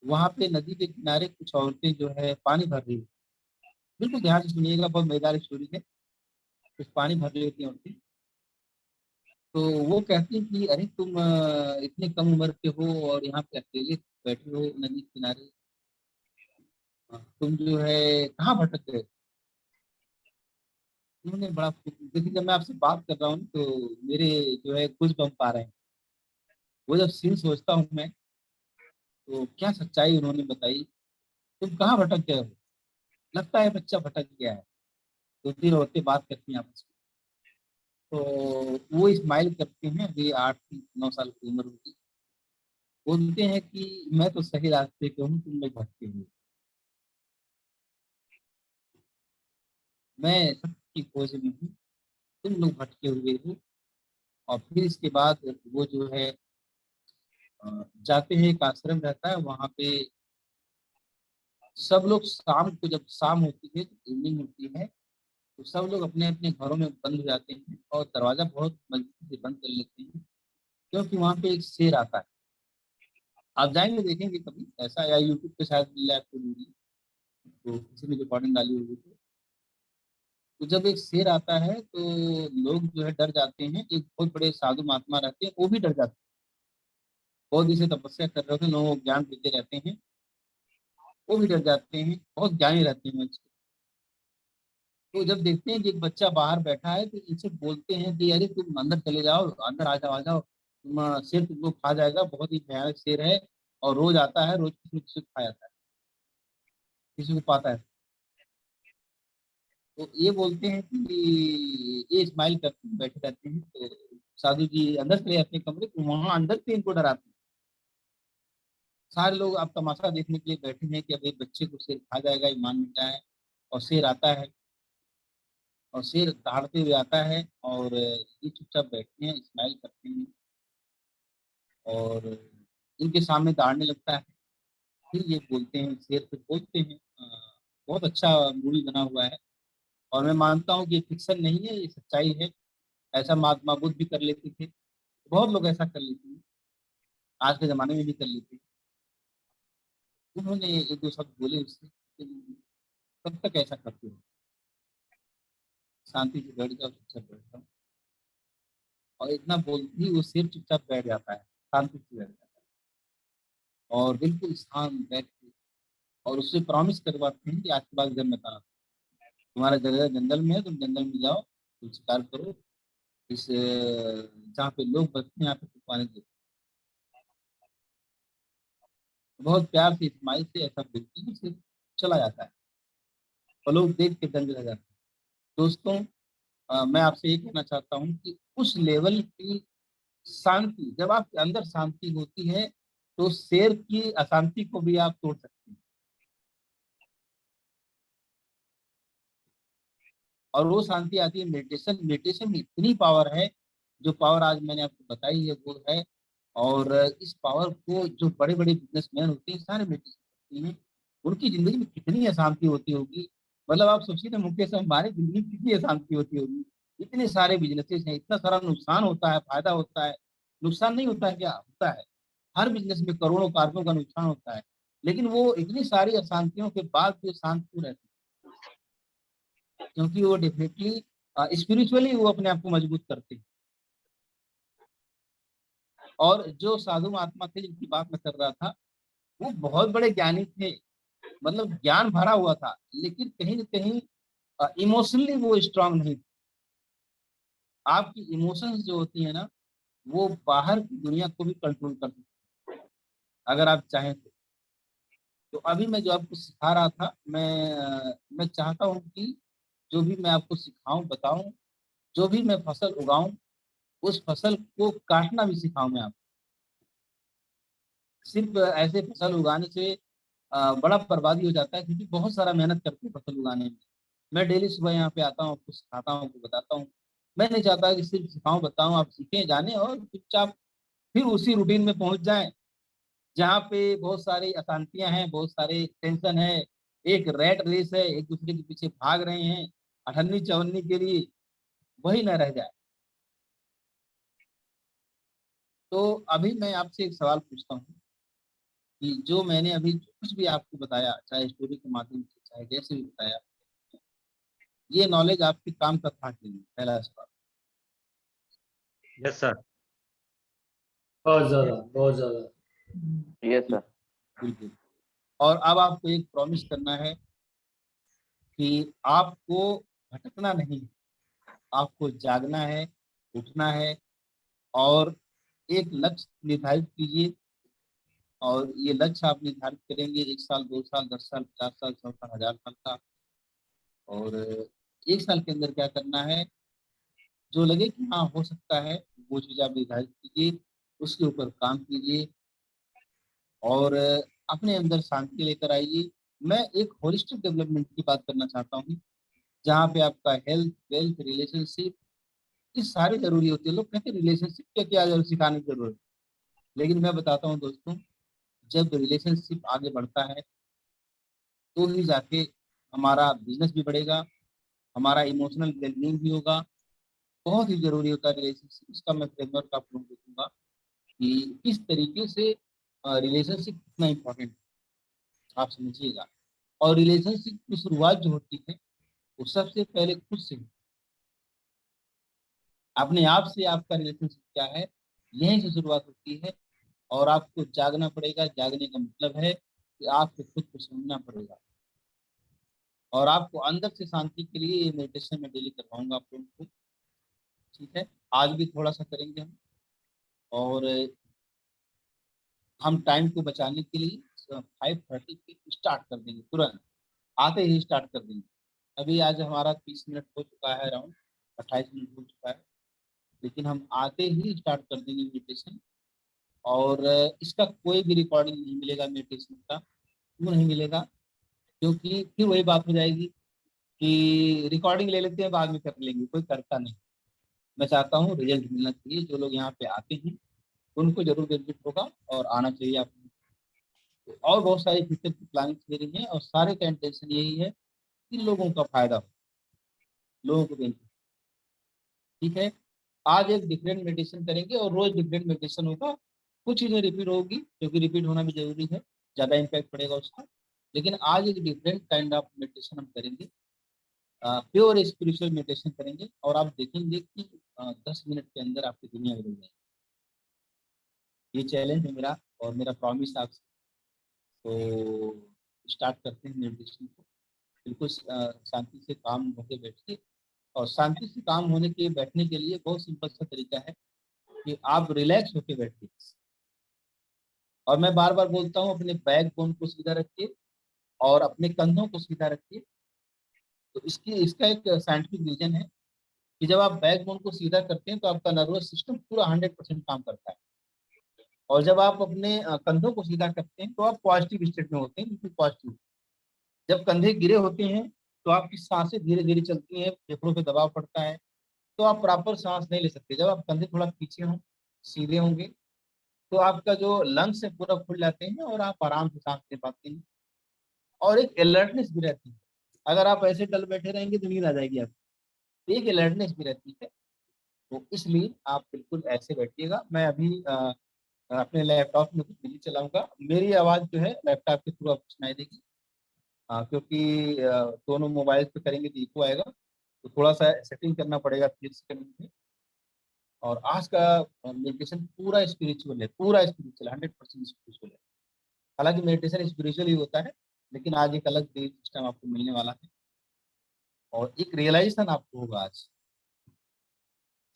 [SPEAKER 5] वहां पे नदी के किनारे कुछ औरतें जो है पानी भर रही है। बिल्कुल ध्यान से सुनिएगा, बहुत मजेदार स्टोरी है। कुछ पानी भर रही होती हैं औरतें। तो वो कहती हैं कि अरे तुम इतने कम उम्र के हो और यहाँ पे अकेले बैठे हो नदी के किनारे, तुम जो है कहाँ भटक गए? उन्होंने बड़ा देखिए, जब मैं आपसे बात कर रहा हूँ तो मेरे जो है कुछ बम पा रहे हैं। वो जब सीन सोचता हूँ मैं, तो क्या सच्चाई उन्होंने बताई। तुम कहाँ भटक गए हो? लगता है बच्चा भटक गया है। 2-3 औरतें बात करती हैं आपस में। तो वो स्माइल करते हैं, अभी 8-9 साल की उम्र होगी। बोलते हैं कि मैं तो सही रास्ते पे हूँ, तुम लोग भटके हुए। मैं सत्य की खोज में हूँ, तुम लोग भटके हुए हो। और फिर इसके बाद वो जो है जाते हैं, एक आश्रम रहता है वहां पे। सब लोग शाम को, जब शाम होती है, इवनिंग होती है, तो सब लोग अपने अपने घरों में बंद हो जाते हैं और दरवाजा बहुत मजबूती से बंद कर लेते हैं, क्योंकि वहां पे एक शेर आता है। आप जाएंगे देखेंगे कभी ऐसा, या यूट्यूब पे शायद मिल जाए आपको वीडियो, तो किसी ने रिकॉर्डिंग डाली होगी। तो जब एक शेर आता है तो लोग जो है डर जाते हैं। एक बहुत बड़े साधु महात्मा रहते हैं, वो भी डर जाते हैं। बहुत दिन से तपस्या कर रहे होते हैं, लोगों को ज्ञान देते रहते हैं, वो भी डर जाते हैं, बहुत ज्ञानी रहते हैं। तो जब देखते हैं कि एक बच्चा बाहर बैठा है, तो इनसे बोलते हैं कि अरे तुम अंदर चले जाओ, अंदर आ जाओ, आ जाओ, शेर तुमको खा जाएगा, बहुत ही भयानक शेर है। और रोज आता है, रोज किसी न किसी को खा जाता है, किसी को पाता है। तो ये बोलते हैं कि ये स्माइल करते बैठे रहते हैं। तो साधु जी अंदर चले जाते हैं कमरे, तो वहां अंदर से इनको डराते हैं। सारे लोग अब तमाशा देखने के लिए बैठे हैं कि अब एक बच्चे को शेर खा जाएगा, ईमान मिटा है। और शेर आता है, और शेर दहाड़ते हुए आता है, और ये चुपचाप बैठते हैं, स्माइल करते हैं, और इनके सामने दहाड़ने लगता है। फिर ये बोलते हैं, शेर से बोलते हैं बहुत अच्छा मूवी बना हुआ है और मैं मानता हूँ कि ये फिक्शन नहीं है, ये सच्चाई है। ऐसा महात्मा बुद्ध भी कर लेते थे, बहुत लोग ऐसा कर लेते हैं, आज के जमाने में भी कर लेते हैं। उन्होंने एक दो शब्द बोले उससे, कब तक ऐसा करते हो, शांति से बैठ जाओ, चुपचाप बैठ जाओ। और इतना बोलते ही वो सिर चुपचाप बैठ जाता है, शांति से बैठ जाता है और बिल्कुल शांत बैठ के, और उससे प्रॉमिस करवाते हैं कि आज के बाद जब मैं कहा तुम्हारा जगह जंगल में है, तुम जंगल में जाओ, तुम शिकार करो, इस जहाँ पे लोग बसते हैं यहाँ पे तुम पानी दो। बहुत प्यार से इस्माइल से ऐसा बोलती है, उसे चला जाता है और लोग देख के दंग रह जाते हैं। दोस्तों, मैं आपसे ये कहना चाहता हूँ कि उस लेवल की शांति, जब आपके अंदर शांति होती है तो शेर की अशांति को भी आप तोड़ सकते हैं। और वो शांति आती है मेडिटेशन। मेडिटेशन में इतनी पावर है, जो पावर आज मैंने आपको बताई है वो है। और इस पावर को जो बड़े बड़े बिजनेसमैन होते हैं सारे मेडिटेशन करते हैं, उनकी जिंदगी में कितनी अशांति होती होगी। मतलब आप सोचिए ना, मुकेश अंबानी जिंदगी में कितनी अशांति होती होगी। इतने सारे बिजनेसेस हैं, इतना सारा नुकसान होता है, फायदा होता है, नुकसान नहीं होता है क्या, होता है। हर बिजनेस में करोड़ों कारकों का नुकसान होता है, लेकिन वो इतनी सारी अशांतियों के बाद भी शांत क्यों रहते हैं? क्योंकि वो डेफिनेटली स्पिरिचुअली वो अपने आप को मजबूत करते हैं। और जो साधु महात्मा थे जिनकी बात मैं कर रहा था, वो बहुत बड़े ज्ञानी थे, मतलब ज्ञान भरा हुआ था, लेकिन कहीं ना कहीं इमोशनली वो स्ट्रांग नहीं थे। आपकी इमोशंस जो होती है ना, वो बाहर की दुनिया को भी कंट्रोल कर सकती है अगर आप चाहें तो। तो अभी मैं जो आपको सिखा रहा था, मैं चाहता हूँ कि जो भी मैं आपको सिखाऊं बताऊं, जो भी मैं फसल उगाऊं, उस फसल को काटना भी सिखाऊं मैं आपको। सिर्फ ऐसे फसल उगाने से बड़ा बर्बादी हो जाता है, क्योंकि बहुत सारा मेहनत करते हैं फसल उगाने में। मैं डेली सुबह यहाँ पे आता हूँ, आपको सिखाता हूँ, आपको बताता हूँ। मैं नहीं चाहता कि सिर्फ सिखाऊं बताऊं, आप सीखें जाने और चुपचाप फिर उसी रूटीन में पहुंच जाएं जहाँ पे बहुत सारी अशांतियां हैं, बहुत सारे टेंशन है, एक रैट रेस है, एक दूसरे के पीछे भाग रहे हैं अठन्नी चवन्नी के लिए, वही ना रह जाए। तो अभी मैं आपसे एक सवाल पूछता हूँ कि जो मैंने अभी कुछ भी आपको बताया, चाहे स्टोरी के माध्यम से, चाहे जैसे भी बताया, ये नॉलेज आपके काम का था कि नहीं? पहला सवाल।
[SPEAKER 8] Yes sir.
[SPEAKER 6] बहुत ज्यादा, बहुत ज्यादा।
[SPEAKER 7] Yes sir.
[SPEAKER 5] बिल्कुल। और अब आपको एक प्रॉमिस करना है कि आपको भटकना नहीं, आपको जागना है, उठना है और एक लक्ष्य निर्धारित कीजिए। और ये लक्ष्य आप निर्धारित करेंगे 1 साल, 2 साल, 10 साल, 50 साल, 100 साल, 1000 साल का। और 1 साल के अंदर क्या करना है, जो लगे कि हाँ हो सकता है, वो चीज आप निर्धारित कीजिए, उसके ऊपर काम कीजिए और अपने अंदर शांति लेकर आइए। मैं एक होलिस्टिक डेवलपमेंट की बात करना चाहता हूँ, जहाँ पे आपका हेल्थ, वेल्थ, रिलेशनशिप, ये सारी जरूरी होती है। लोग कहते हैं रिलेशनशिप क्या क्या सिखाने की जरूरत है, लेकिन मैं बताता हूँ दोस्तों, जब रिलेशनशिप आगे बढ़ता है तो ही जाके हमारा बिजनेस भी बढ़ेगा, हमारा इमोशनल वेलबींग भी होगा। बहुत ही जरूरी होता है रिलेशनशिप। इसका मैं फ्रेमवर्क आप लोगों को दूंगा कि किस तरीके से रिलेशनशिप कितना इम्पोर्टेंट है, आप समझिएगा। और रिलेशनशिप की शुरुआत जो होती है वो सबसे पहले खुद से, अपने आप से आपका रिलेशनशिप क्या है, यहीं से शुरुआत होती है। और आपको जागना पड़ेगा। जागने का मतलब है कि आपको खुद को समझना पड़ेगा। और आपको अंदर से शांति के लिए ये मेडिटेशन में डेली करवाऊंगा आप लोगों को, ठीक है। आज भी थोड़ा सा करेंगे हम। और हम टाइम को बचाने के लिए 5:30 पे स्टार्ट कर देंगे, तुरंत आते ही स्टार्ट कर देंगे। अभी आज हमारा 30 मिनट हो चुका है, अराउंड 28 मिनट हो चुका है, लेकिन हम आते ही स्टार्ट कर देंगे मेडिटेशन। और इसका कोई भी रिकॉर्डिंग नहीं मिलेगा मेडिटेशन का। क्यों नहीं मिलेगा? क्योंकि फिर वही बात हो जाएगी कि रिकॉर्डिंग ले लेते हैं, बाद में कर लेंगे, कोई करता नहीं। मैं चाहता हूँ रिजल्ट मिलना चाहिए। जो लोग यहाँ पे आते हैं उनको जरूर बेनिफिट होगा और आना चाहिए आपको। और बहुत सारी फ्यूचर की प्लानिंग दे रही है, और सारे का इंटेंशन यही है कि लोगों का फायदा हो, लोगों को बेनिफिट। ठीक है, आज एक डिफरेंट मेडिटेशन करेंगे और रोज डिफरेंट मेडिटेशन होगा। कुछ चीजें रिपीट होगी क्योंकि रिपीट होना भी जरूरी है, ज्यादा इम्पैक्ट पड़ेगा उसका। लेकिन आज एक डिफरेंट काइंड ऑफ मेडिटेशन हम करेंगे, प्योर स्पिरिचुअल मेडिटेशन करेंगे, और आप देखेंगे कि 10 मिनट के अंदर आपकी दुनिया बदल जाएगी। ये चैलेंज है मेरा और मेरा प्रॉमिस आपसे। तो स्टार्ट करते हैं मेडिटेशन को। बिल्कुल शांति से काम होके बैठिए, और शांति से काम होने के बैठने के लिए बहुत सिंपल सा तरीका है कि आप रिलैक्स होके बैठिए। और मैं बार बार बोलता हूँ, अपने बैक बोन को सीधा रखिए और अपने कंधों को सीधा रखिए। तो इसका एक साइंटिफिक रीजन है कि जब आप बैक बोन को सीधा करते हैं तो आपका नर्वस सिस्टम पूरा 100% काम करता है। और जब आप अपने कंधों को सीधा करते हैं तो आप पॉजिटिव स्टेट में होते हैं, बिल्कुल पॉजिटिव। जब कंधे गिरे होते हैं तो आपकी सांसें धीरे धीरे चलती हैं, फेफड़ों पे दबाव पड़ता है, तो आप प्रॉपर सांस नहीं ले सकते। जब आप कंधे थोड़ा पीछे हों, सीधे होंगे, तो आपका जो लंग्स है पूरा खुल जाते हैं और आप आराम से सांस ले पाते हैं, और एक अलर्टनेस भी रहती है। अगर आप ऐसे डल बैठे रहेंगे तो नींद आ जाएगी आपको, एक अलर्टनेस भी रहती है। तो इसलिए आप बिल्कुल ऐसे बैठिएगा। मैं अभी अपने लैपटॉप में कुछ नहीं चलाऊंगा, मेरी आवाज़ जो है लैपटॉप के थ्रू आपको सुनाई देगी। क्योंकि दोनों मोबाइल पे करेंगे तो इको आएगा, तो थोड़ा सा सेटिंग करना पड़ेगा फिर से करने में। और आज का मेडिटेशन पूरा स्पिरिचुअल है, पूरा स्पिरिचुअल 100% स्पिरिचुअल है। हालांकि मेडिटेशन स्पिरिचुअल ही होता है, लेकिन आज एक अलग बेस सिस्टम आपको मिलने वाला है और एक रियलाइजेशन आपको होगा आज।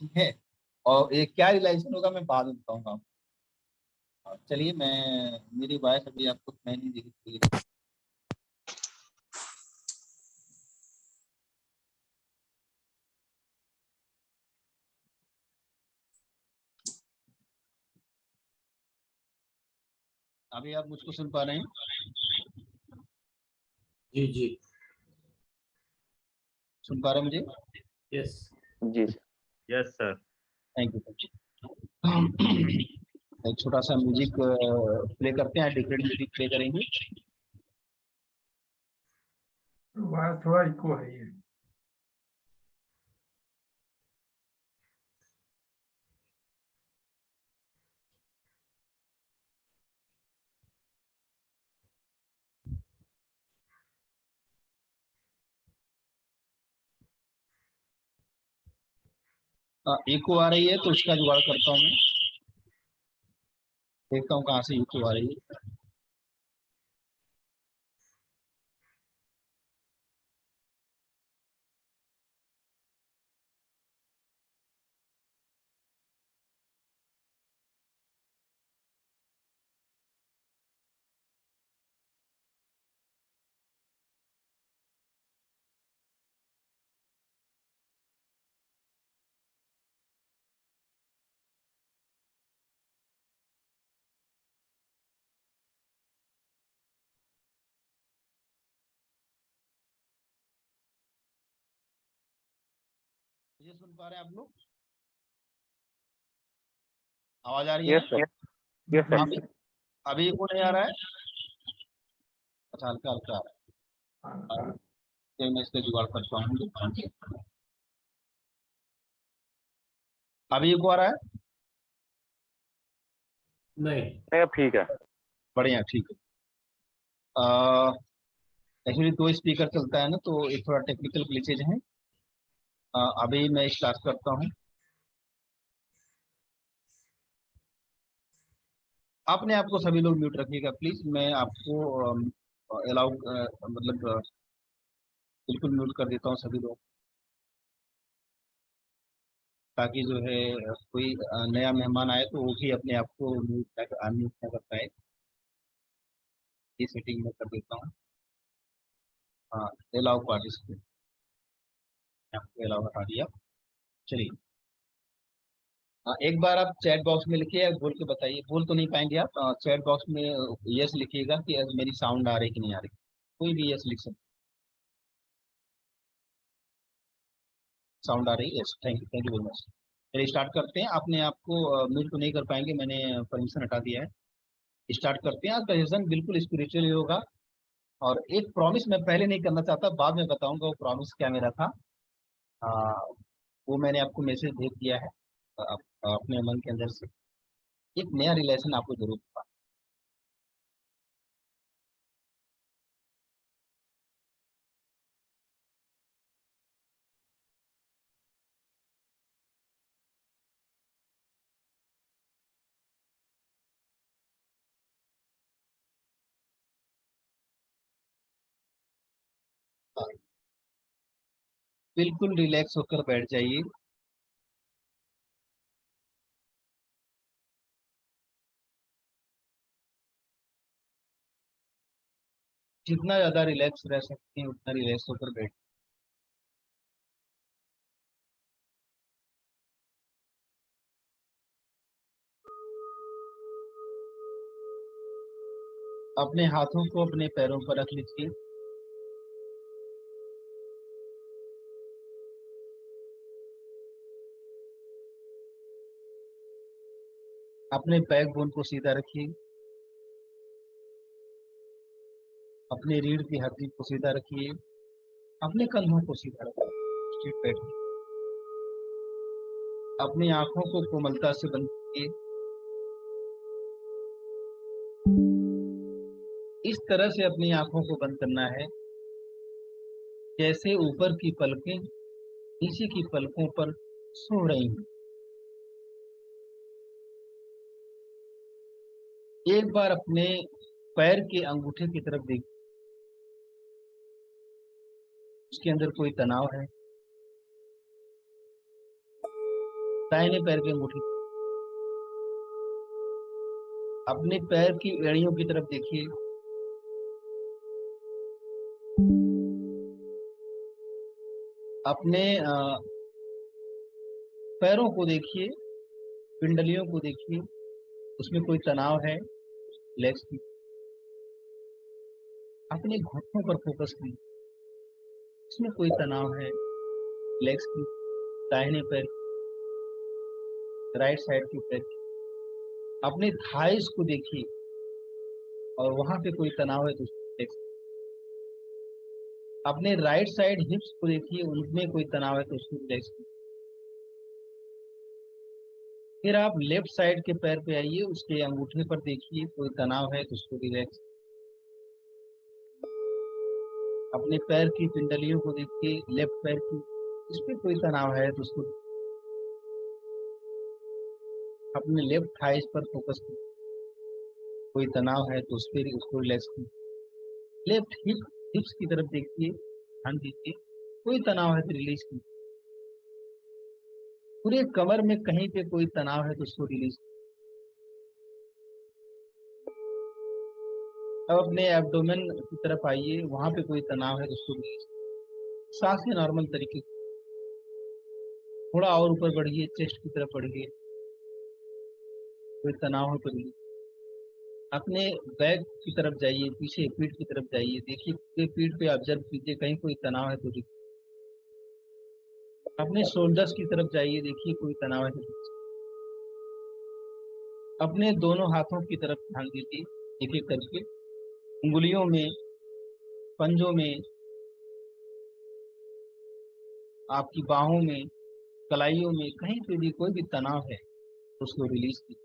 [SPEAKER 5] ठीक है, और ये क्या रियलाइजेशन होगा मैं बाद में बताऊंगा आपको। चलिए, मैं मेरी वॉइस अभी आपको सुनाई नहीं देगी। अभी आप मुझको सुन पा रहे हैं?
[SPEAKER 6] जी जी।
[SPEAKER 5] सुन पा रहे हैं मुझे?
[SPEAKER 6] यस।
[SPEAKER 7] जी sir.
[SPEAKER 8] Yes, sir.
[SPEAKER 5] Thank you. एक छोटा सा म्यूजिक प्ले करते हैं, डिफरेंट म्यूजिक प्ले करेंगे।
[SPEAKER 9] थोड़ा इको है ये।
[SPEAKER 5] इको आ रही है तो उसका जुगाड़ करता हूँ मैं, देखता हूँ कहाँ से इको आ रही है। मुझे सुन पा रहे हैं आप लोग? आवाज आ रही है?
[SPEAKER 7] Yes sir. Yes sir.
[SPEAKER 5] अभी अभी इको नहीं आ रहा है? अच्छा, हल्का हल्का आ रहा है। फिर मैं इसका जुगाड़ करता हूँ। अभी इको आ रहा है?
[SPEAKER 6] नहीं।
[SPEAKER 7] नहीं, अब ठीक है।
[SPEAKER 5] बढ़िया, ठीक है। एक्चुअली दो स्पीकर चलता है ना, तो एक थोड़ा टेक्निकल ग्लिचेज है। अभी मैं स्टार्ट करता हूँ। अपने आप को सभी लोग म्यूट रखिएगा प्लीज। मैं आपको अलाउ मतलब बिल्कुल म्यूट कर देता हूँ सभी लोग, ताकि जो है कोई नया मेहमान आए तो वो भी अपने आप को म्यूट ना कर पाए। ये सेटिंग मैं कर देता हूँ। हाँ, अलाउ पार्टिसिपेट, आपको अलाउ हटा दिया। चलिए, एक बार आप चैट बॉक्स में लिखिए, बोल के बताइए। बोल तो नहीं पाएंगे आप, चैट बॉक्स में यस लिखिएगा कि मेरी साउंड आ रही कि नहीं आ रही। कोई भी यस लिख सकते, साउंड आ रही है? Yes, thank you very much. चलिए स्टार्ट करते हैं। अपने आप को म्यूट तो नहीं कर पाएंगे, मैंने परमिशन हटा दिया है। स्टार्ट करते हैं। आज का सेशन बिल्कुल स्पिरिचुअल होगा। और एक प्रॉमिस मैं पहले नहीं करना चाहता, बाद में बताऊंगा वो प्रॉमिस क्या मेरा था। आ, वो मैंने आपको मैसेज भेज दिया है अपने मन के अंदर से। एक नया रिलेशन आपको जरूर होगा। बिल्कुल रिलैक्स होकर बैठ जाइए। जितना ज्यादा रिलैक्स रह सकते हैं उतना रिलैक्स होकर बैठ। अपने हाथों को अपने पैरों पर रख लीजिए। अपने बैकबोन को सीधा रखिए। अपने रीढ़ की हड्डी को सीधा रखिए। अपने कंधों को सीधा रखिए। स्ट्रेट बैठिए। अपनी आंखों को कोमलता से बंद कीजिए। इस तरह से अपनी आंखों को बंद करना है जैसे ऊपर की पलकें नीचे की पलकों पर सो रही हैं। एक बार अपने पैर के अंगूठे की तरफ देखिए। उसके अंदर कोई तनाव है। दाहिने पैर के अंगूठे। अपने पैर की एड़ियों की तरफ देखिए। अपने पैरों को देखिए। पिंडलियों को देखिए। उसमें कोई तनाव है लेग्स की। अपने घुटनों पर फोकस कीजिए। इसमें कोई तनाव है लेग्स की। दाहिने पैर, राइट साइड के पैर की। अपने थाइस को देखिए और वहां पे कोई तनाव है तो लेग्स। अपने राइट साइड हिप्स को देखिए, उनमें कोई तनाव है तो उसको रिलैक्स कीजिए। फिर आप लेफ्ट साइड के पैर पे आइए, उसके अंगूठे पर देखिए कोई तनाव है तो उसको रिलैक्स। अपने पैर की पिंडलियों को देखिए, लेफ्ट पैर की, इसमें कोई तनाव है तो उसको। अपने लेफ्ट थाइस पर फोकस कीजिए, कोई तनाव है तो उस पर उसको रिलैक्स कीजिए। लेफ्ट हिप्स की तरफ देखिए, ध्यान दीजिए, कोई तनाव है तो रिलीज कीजिए। पूरे कमर में कहीं पे कोई तनाव है तो उसको रिलीज। अब अपने एब्डोमेन की तरफ आइए, वहां पे कोई तनाव है तो उसको रिलीज। सांसें नॉर्मल तरीके से। थोड़ा और ऊपर बढ़िए, चेस्ट की तरफ बढ़िए, कोई तनाव हो तो रिलीज। अपने बैक की तरफ जाइए, पीछे पीठ की तरफ जाइए, देखिए पूरे पीठ पे ऑब्जर्व कीजिए, कहीं कोई तनाव है तो रिलीज। अपने शोल्डर्स की तरफ जाइए, देखिए कोई तनाव है तो रिलीज। अपने दोनों हाथों की तरफ ध्यान दीजिए, एक एक करके। उंगलियों में, पंजों में, आपकी बाहों में, कलाइयों में, कहीं पे भी कोई भी तनाव है तो उसको रिलीज कीजिए।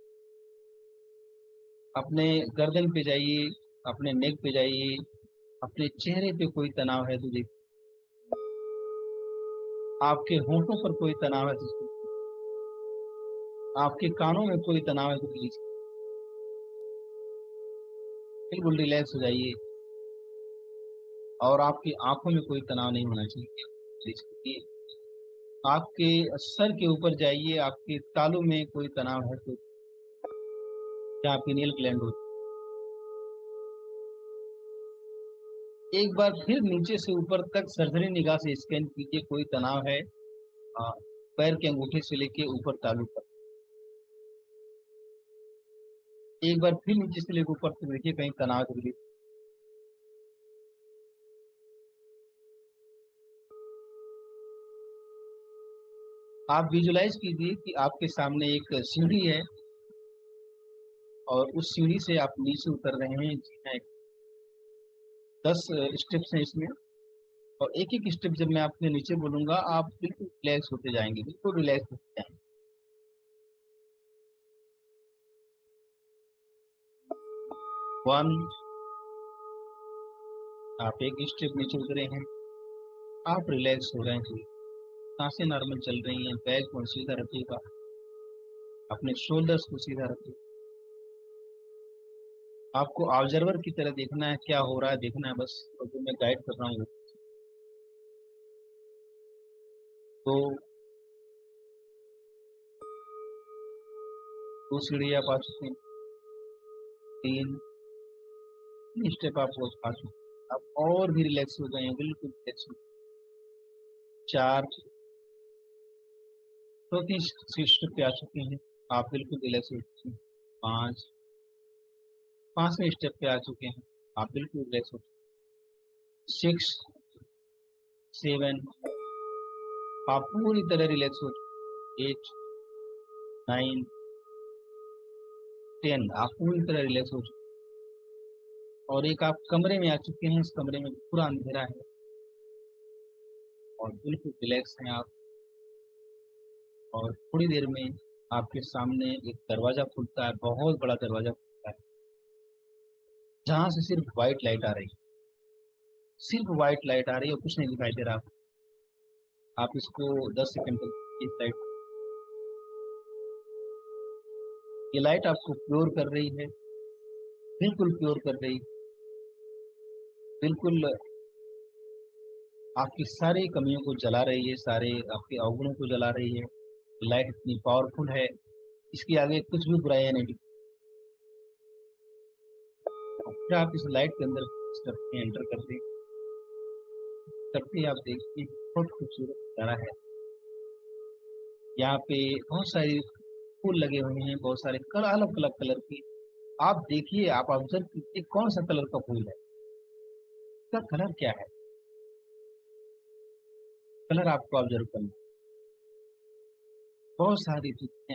[SPEAKER 5] अपने गर्दन पे जाइए, अपने नेक पे जाइए। अपने चेहरे पे कोई तनाव है तो देखिए। आपके होंठों पर कोई तनाव है तो उसको। आपके कानों में कोई तनाव है तो रिलीज। बिल्कुल रिलैक्स हो जाइए। और आपकी आंखों में कोई तनाव नहीं होना चाहिए। रिलीज कीजिए। आपके सर के ऊपर जाइए, आपके तालू में कोई तनाव है तो, जहाँ पीनियल ग्लैंड हो। एक बार फिर नीचे से ऊपर तक सर्जरी निगाह से स्कैन कीजिए, कोई तनाव है पैर के अंगूठे से लेके ऊपर तालू तक। एक बार फिर नीचे से लेकर ऊपर तक देखिए, कहीं तनाव तो रिलीज। आप विजुलाइज कीजिए कि आपके सामने एक सीढ़ी है और उस सीढ़ी से आप नीचे उतर रहे हैं। 10 स्टेप्स हैं इसमें, और एक एक स्टेप जब मैं आपके नीचे बोलूंगा आप बिल्कुल रिलैक्स होते जाएंगे, बिल्कुल रिलैक्स होते जाएंगे। 1, आप एक स्टेप नीचे उतरे हैं, आप रिलैक्स हो रहे हैं, सांसें नॉर्मल चल रही हैं, बैक को सीधा रखिएगा, अपने शोल्डर्स को सीधा रखिए। आपको ऑब्जर्वर की तरह देखना है, क्या हो रहा है देखना है बस, और जो मैं गाइड कर रहा हूँ। तो 2 सीढ़ी आप आ चुके हैं, 3 स्टेप आप आ चुके हैं, आप और भी रिलैक्स हो गए हैं, बिल्कुल रिलैक्स हो। 4 चौथी स्टेप पे आ चुके हैं, आप बिल्कुल रिलैक्स हो चुके हैं। 5वें स्टेप पे आ चुके हैं, आप बिल्कुल रिलैक्स हो चुके हैं। 6, 7 आप पूरी तरह रिलैक्स हो चुके हैं। 8, 9, 10 आप पूरी तरह रिलैक्स हो चुके हैं। और एक आप कमरे में आ चुके हैं, इस कमरे में पूरा अंधेरा है और बिल्कुल रिलैक्स हैं आप। और थोड़ी देर में आपके सामने एक दरवाजा खुलता है, बहुत बड़ा दरवाजा खुलता है, जहाँ से सिर्फ वाइट लाइट आ रही है, सिर्फ वाइट लाइट आ रही है और कुछ नहीं दिखाई दे रहा आपको। आप इसको 10 सेकंड तक इस लाइट, ये लाइट आपको प्योर कर रही है, बिल्कुल प्योर कर रही है, बिल्कुल आपकी सारी कमियों को जला रही है, सारे आपके अवगुणों को जला रही है। लाइट इतनी पावरफुल है, इसके आगे कुछ भी बुराई नहीं दिखती। फिर आप इस लाइट के अंदर स्टेप में एंटर करते हैं, तब आप देखिए बहुत खूबसूरत नज़ारा है। यहाँ पे बहुत सारे फूल लगे हुए हैं, बहुत सारे कलर, अलग अलग कलर के। आप देखिए, आप ऑब्जर्व कीजिए कौन सा कलर का फूल है, इसका कलर क्या है, कलर आपको ऑब्जर्व करना। बहुत सारी चीजें,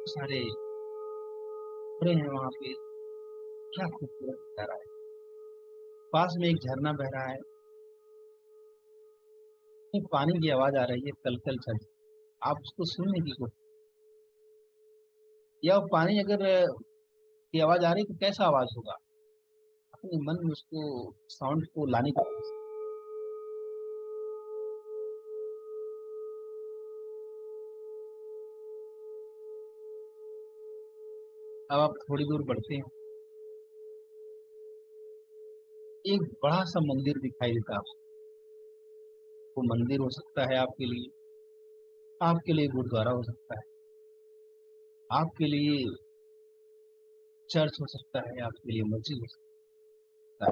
[SPEAKER 5] सारे कपड़े हैं वहाँ पे, क्या खूबसूरत नजारा है। पास में एक झरना बह रहा है, एक पानी की आवाज आ रही है, कल कल चल, आप उसको सुनने की कोशिश, या वो पानी अगर की आवाज आ रही है तो कैसा आवाज होगा, अपने मन में उसको साउंड को लाने की कोशिश। अब आप थोड़ी दूर बढ़ते हैं, एक बड़ा सा मंदिर दिखाई देता है आपको। वो मंदिर हो सकता है आपके लिए गुरुद्वारा हो सकता है, आपके लिए चर्च हो सकता है, आपके लिए मस्जिद हो सकता है।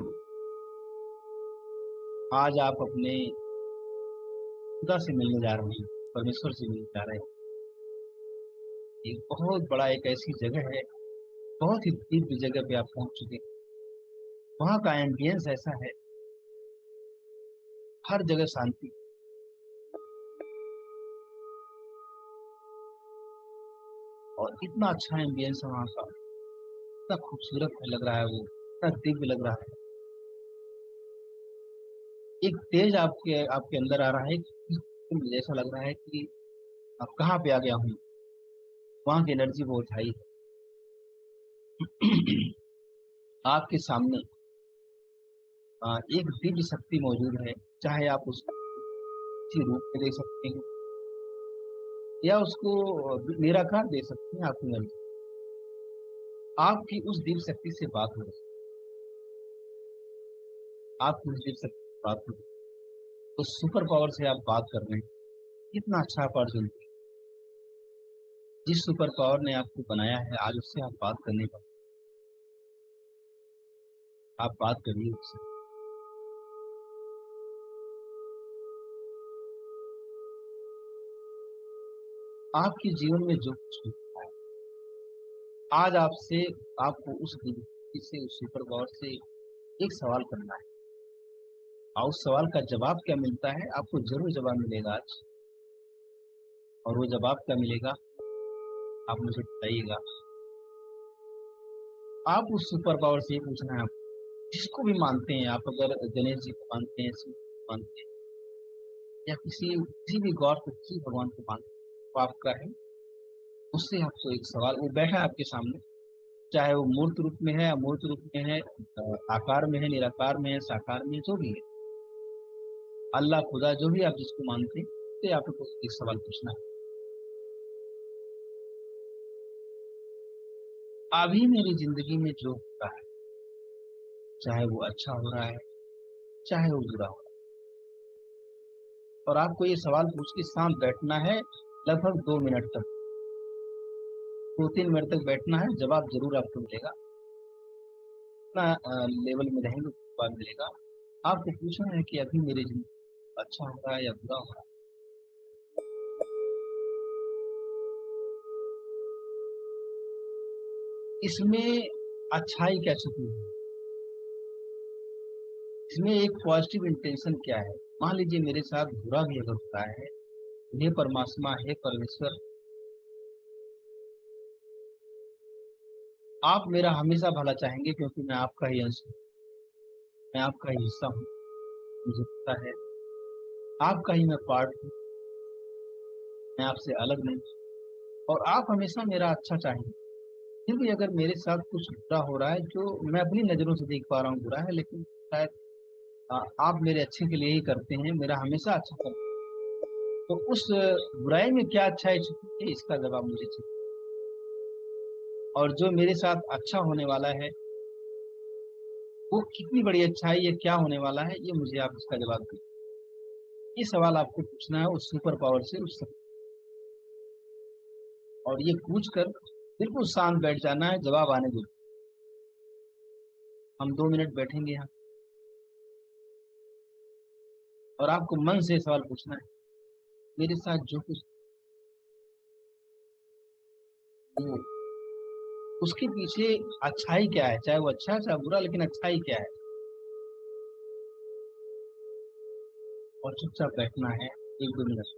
[SPEAKER 5] आज आप अपने खुदा से मिलने जा रहे हैं, परमेश्वर से मिलने जा रहे हैं। एक बहुत बड़ा, एक ऐसी जगह है, बहुत ही दिव्य जगह पे आप पहुंच चुके हैं। वहाँ का एम्बियंस ऐसा है, हर जगह शांति, और इतना अच्छा एम्बियंस है वहाँ का, इतना खूबसूरत लग रहा है, वो इतना दिव्य लग रहा है। एक तेज आपके आपके अंदर आ रहा है, मुझे ऐसा लग रहा है कि आप कहाँ पे आ गया हूँ, वहाँ की एनर्जी बहुत हाई है। आपके सामने एक दिव्य शक्ति मौजूद है, चाहे आप उसको किसी रूप में देख सकते हैं या उसको निराकार दे सकते हैं, आपकी मर्जी। आपकी उस दिव्य शक्ति से बात हो रही, आपकी उस दिव्य शक्ति से बात हो रही, तो सुपर पावर से आप बात कर रहे हैं। कितना अच्छा अपॉर्चुनिटी, जिस सुपर पावर ने आपको बनाया है, आज उससे आप बात करने का, आप बात करिए उससे। आपके जीवन में जो कुछ होता है, आज आपसे, आपको उस दिव्य से, उस सुपर पावर से एक सवाल करना है, और उस सवाल का जवाब क्या मिलता है, आपको जरूर जवाब मिलेगा आज। और वो जवाब क्या मिलेगा, आप मुझे बताइएगा। आप उस सुपर पावर से ये पूछना है, आप जिसको भी मानते हैं, आप अगर गणेश जी को मानते हैं, शिव को मानते हैं, या किसी भी गॉड को, किसी भगवान को मानते हैं, वो आपका है। उससे आपको एक सवाल, वो बैठा है आपके सामने, चाहे वो मूर्त रूप में है, अमूर्त रूप में है, आकार में है, निराकार में है, साकार में है, जो भी है, अल्लाह, खुदा, जो भी आप जिसको मानते हैं, तो आपको एक सवाल पूछना है। अभी मेरी जिंदगी में जो हो रहा है, चाहे वो अच्छा हो रहा है, चाहे वो बुरा हो रहा है, और आपको ये सवाल पूछ के शांत बैठना है लगभग 2 मिनट तक। 2-3 मिनट तक बैठना है, जवाब जरूर आपको मिलेगा। इतना लेवल में रहेंगे तो जवाब मिलेगा। आपको पूछना है कि अभी मेरी जिंदगी अच्छा हो रहा है या बुरा हो रहा है। इसमें अच्छाई क्या छुपी है, इसमें एक पॉजिटिव इंटेंशन क्या है। मान लीजिए मेरे साथ बुरा भी अगर होता है, हे परमात्मा, हे परमेश्वर, आप मेरा हमेशा भला चाहेंगे, क्योंकि मैं आपका ही अंश हूँ, मैं आपका ही हिस्सा हूँ, मुझे पता है आपका ही मैं पार्ट हूँ, मैं आपसे अलग नहीं, और आप हमेशा मेरा अच्छा चाहेंगे। फिर भी अगर मेरे साथ कुछ बुरा हो रहा है, जो मैं अपनी नज़रों से देख पा रहा हूँ बुरा है, लेकिन शायद आप मेरे अच्छे के लिए ही करते हैं, मेरा हमेशा अच्छा करते हैं, तो उस बुराई में क्या अच्छाई छुपी है, इसका जवाब मुझे चाहिए। और जो मेरे साथ अच्छा होने वाला है, वो कितनी बड़ी अच्छाई है, क्या होने वाला है, ये मुझे आप इसका जवाब दीजिए। ये सवाल आपको पूछना है उस सुपर पावर से, उस समय। और ये पूछ कर बिल्कुल शांत बैठ जाना है, जवाब आने दो। हम 2 मिनट बैठेंगे यहाँ, और आपको मन से सवाल पूछना है, मेरे साथ जो कुछ वो, उसके पीछे अच्छाई क्या है, चाहे वो अच्छा है चाहे बुरा, लेकिन अच्छाई क्या है। और चुपचाप बैठना है 1-2 मिनट।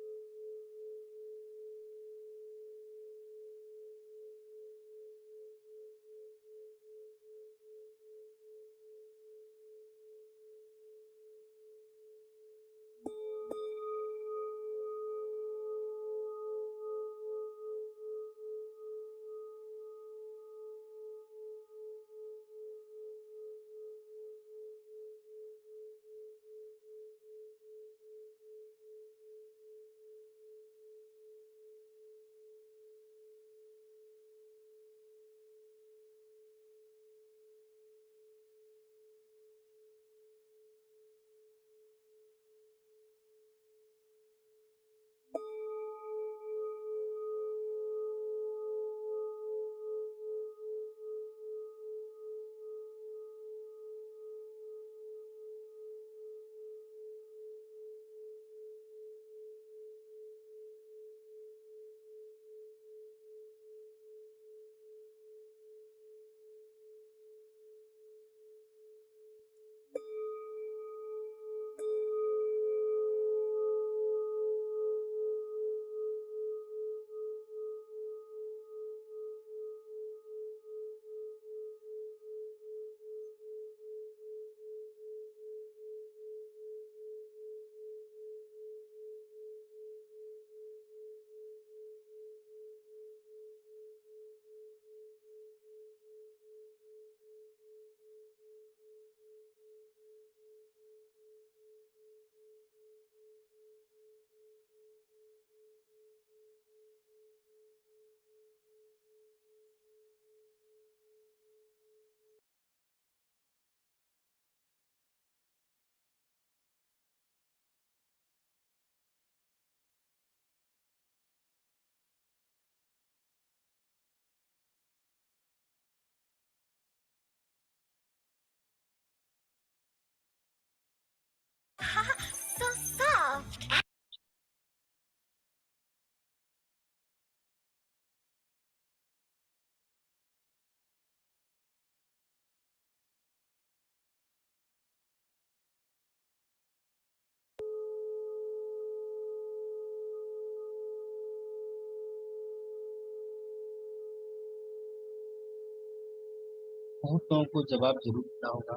[SPEAKER 5] बहुत लोगों को जवाब जरूर देना होगा।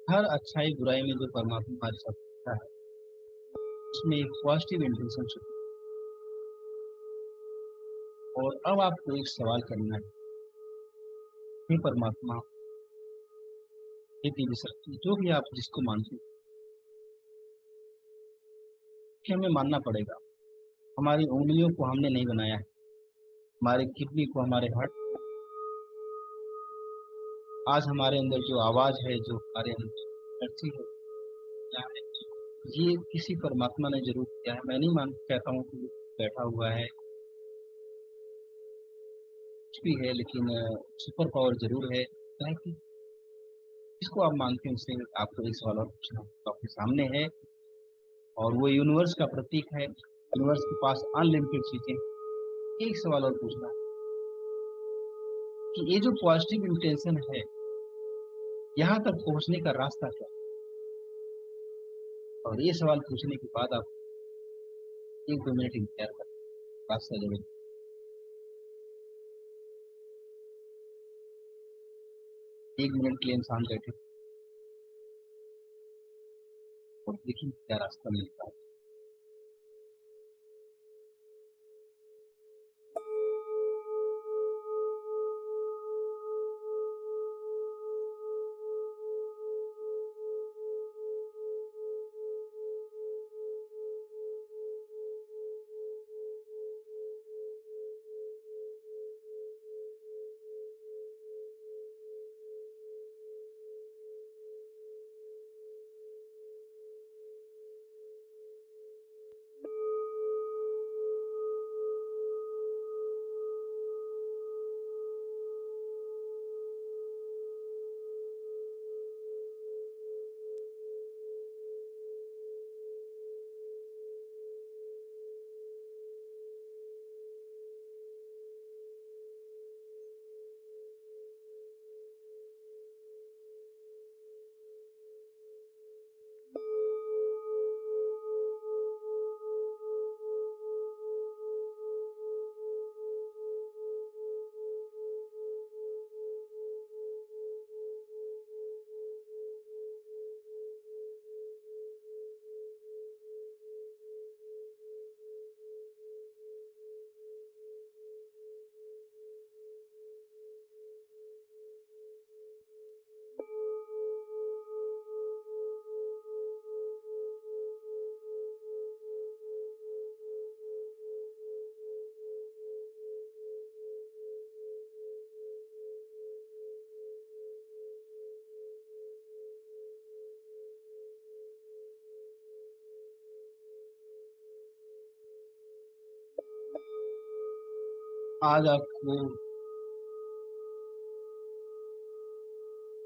[SPEAKER 5] हर अच्छाई बुराई में जो परमात्मा हमारे साथ होता है उसमें एक पॉजिटिव इंटेंशन होती है। और अब आपको एक सवाल करना है, हे परमात्मा, हे देवी शक्ति, जो भी आप जिसको मानते हो, कि हमें मानना पड़ेगा। हमारी उंगलियों को हमने नहीं बनाया है, हमारे किडनी को, हमारे हार्ट, आज हमारे अंदर जो आवाज है, जो हमारे अंदर एनर्जी है, क्या है, ये किसी परमात्मा ने जरूर किया है। मैं नहीं मान कहता हूँ कि वो बैठा हुआ है, कुछ भी है, लेकिन सुपर पावर जरूर है। क्या है कि इसको आप मानते हैं, उससे आपको एक सवाल और पूछना है, तो आपके सामने है, और वो यूनिवर्स का प्रतीक है। यूनिवर्स के पास अनलिमिटेड चीजें। एक सवाल और पूछना है कि ये जो पॉजिटिव इंटेंशन है, यहाँ तक पहुंचने का रास्ता क्या है? और ये सवाल पूछने के बाद आप 1-2 मिनट इंतजार करें, रास्ता जरूर। एक मिनट के लिए इंसान बैठे और देखिए क्या रास्ता मिलता है। आज आपको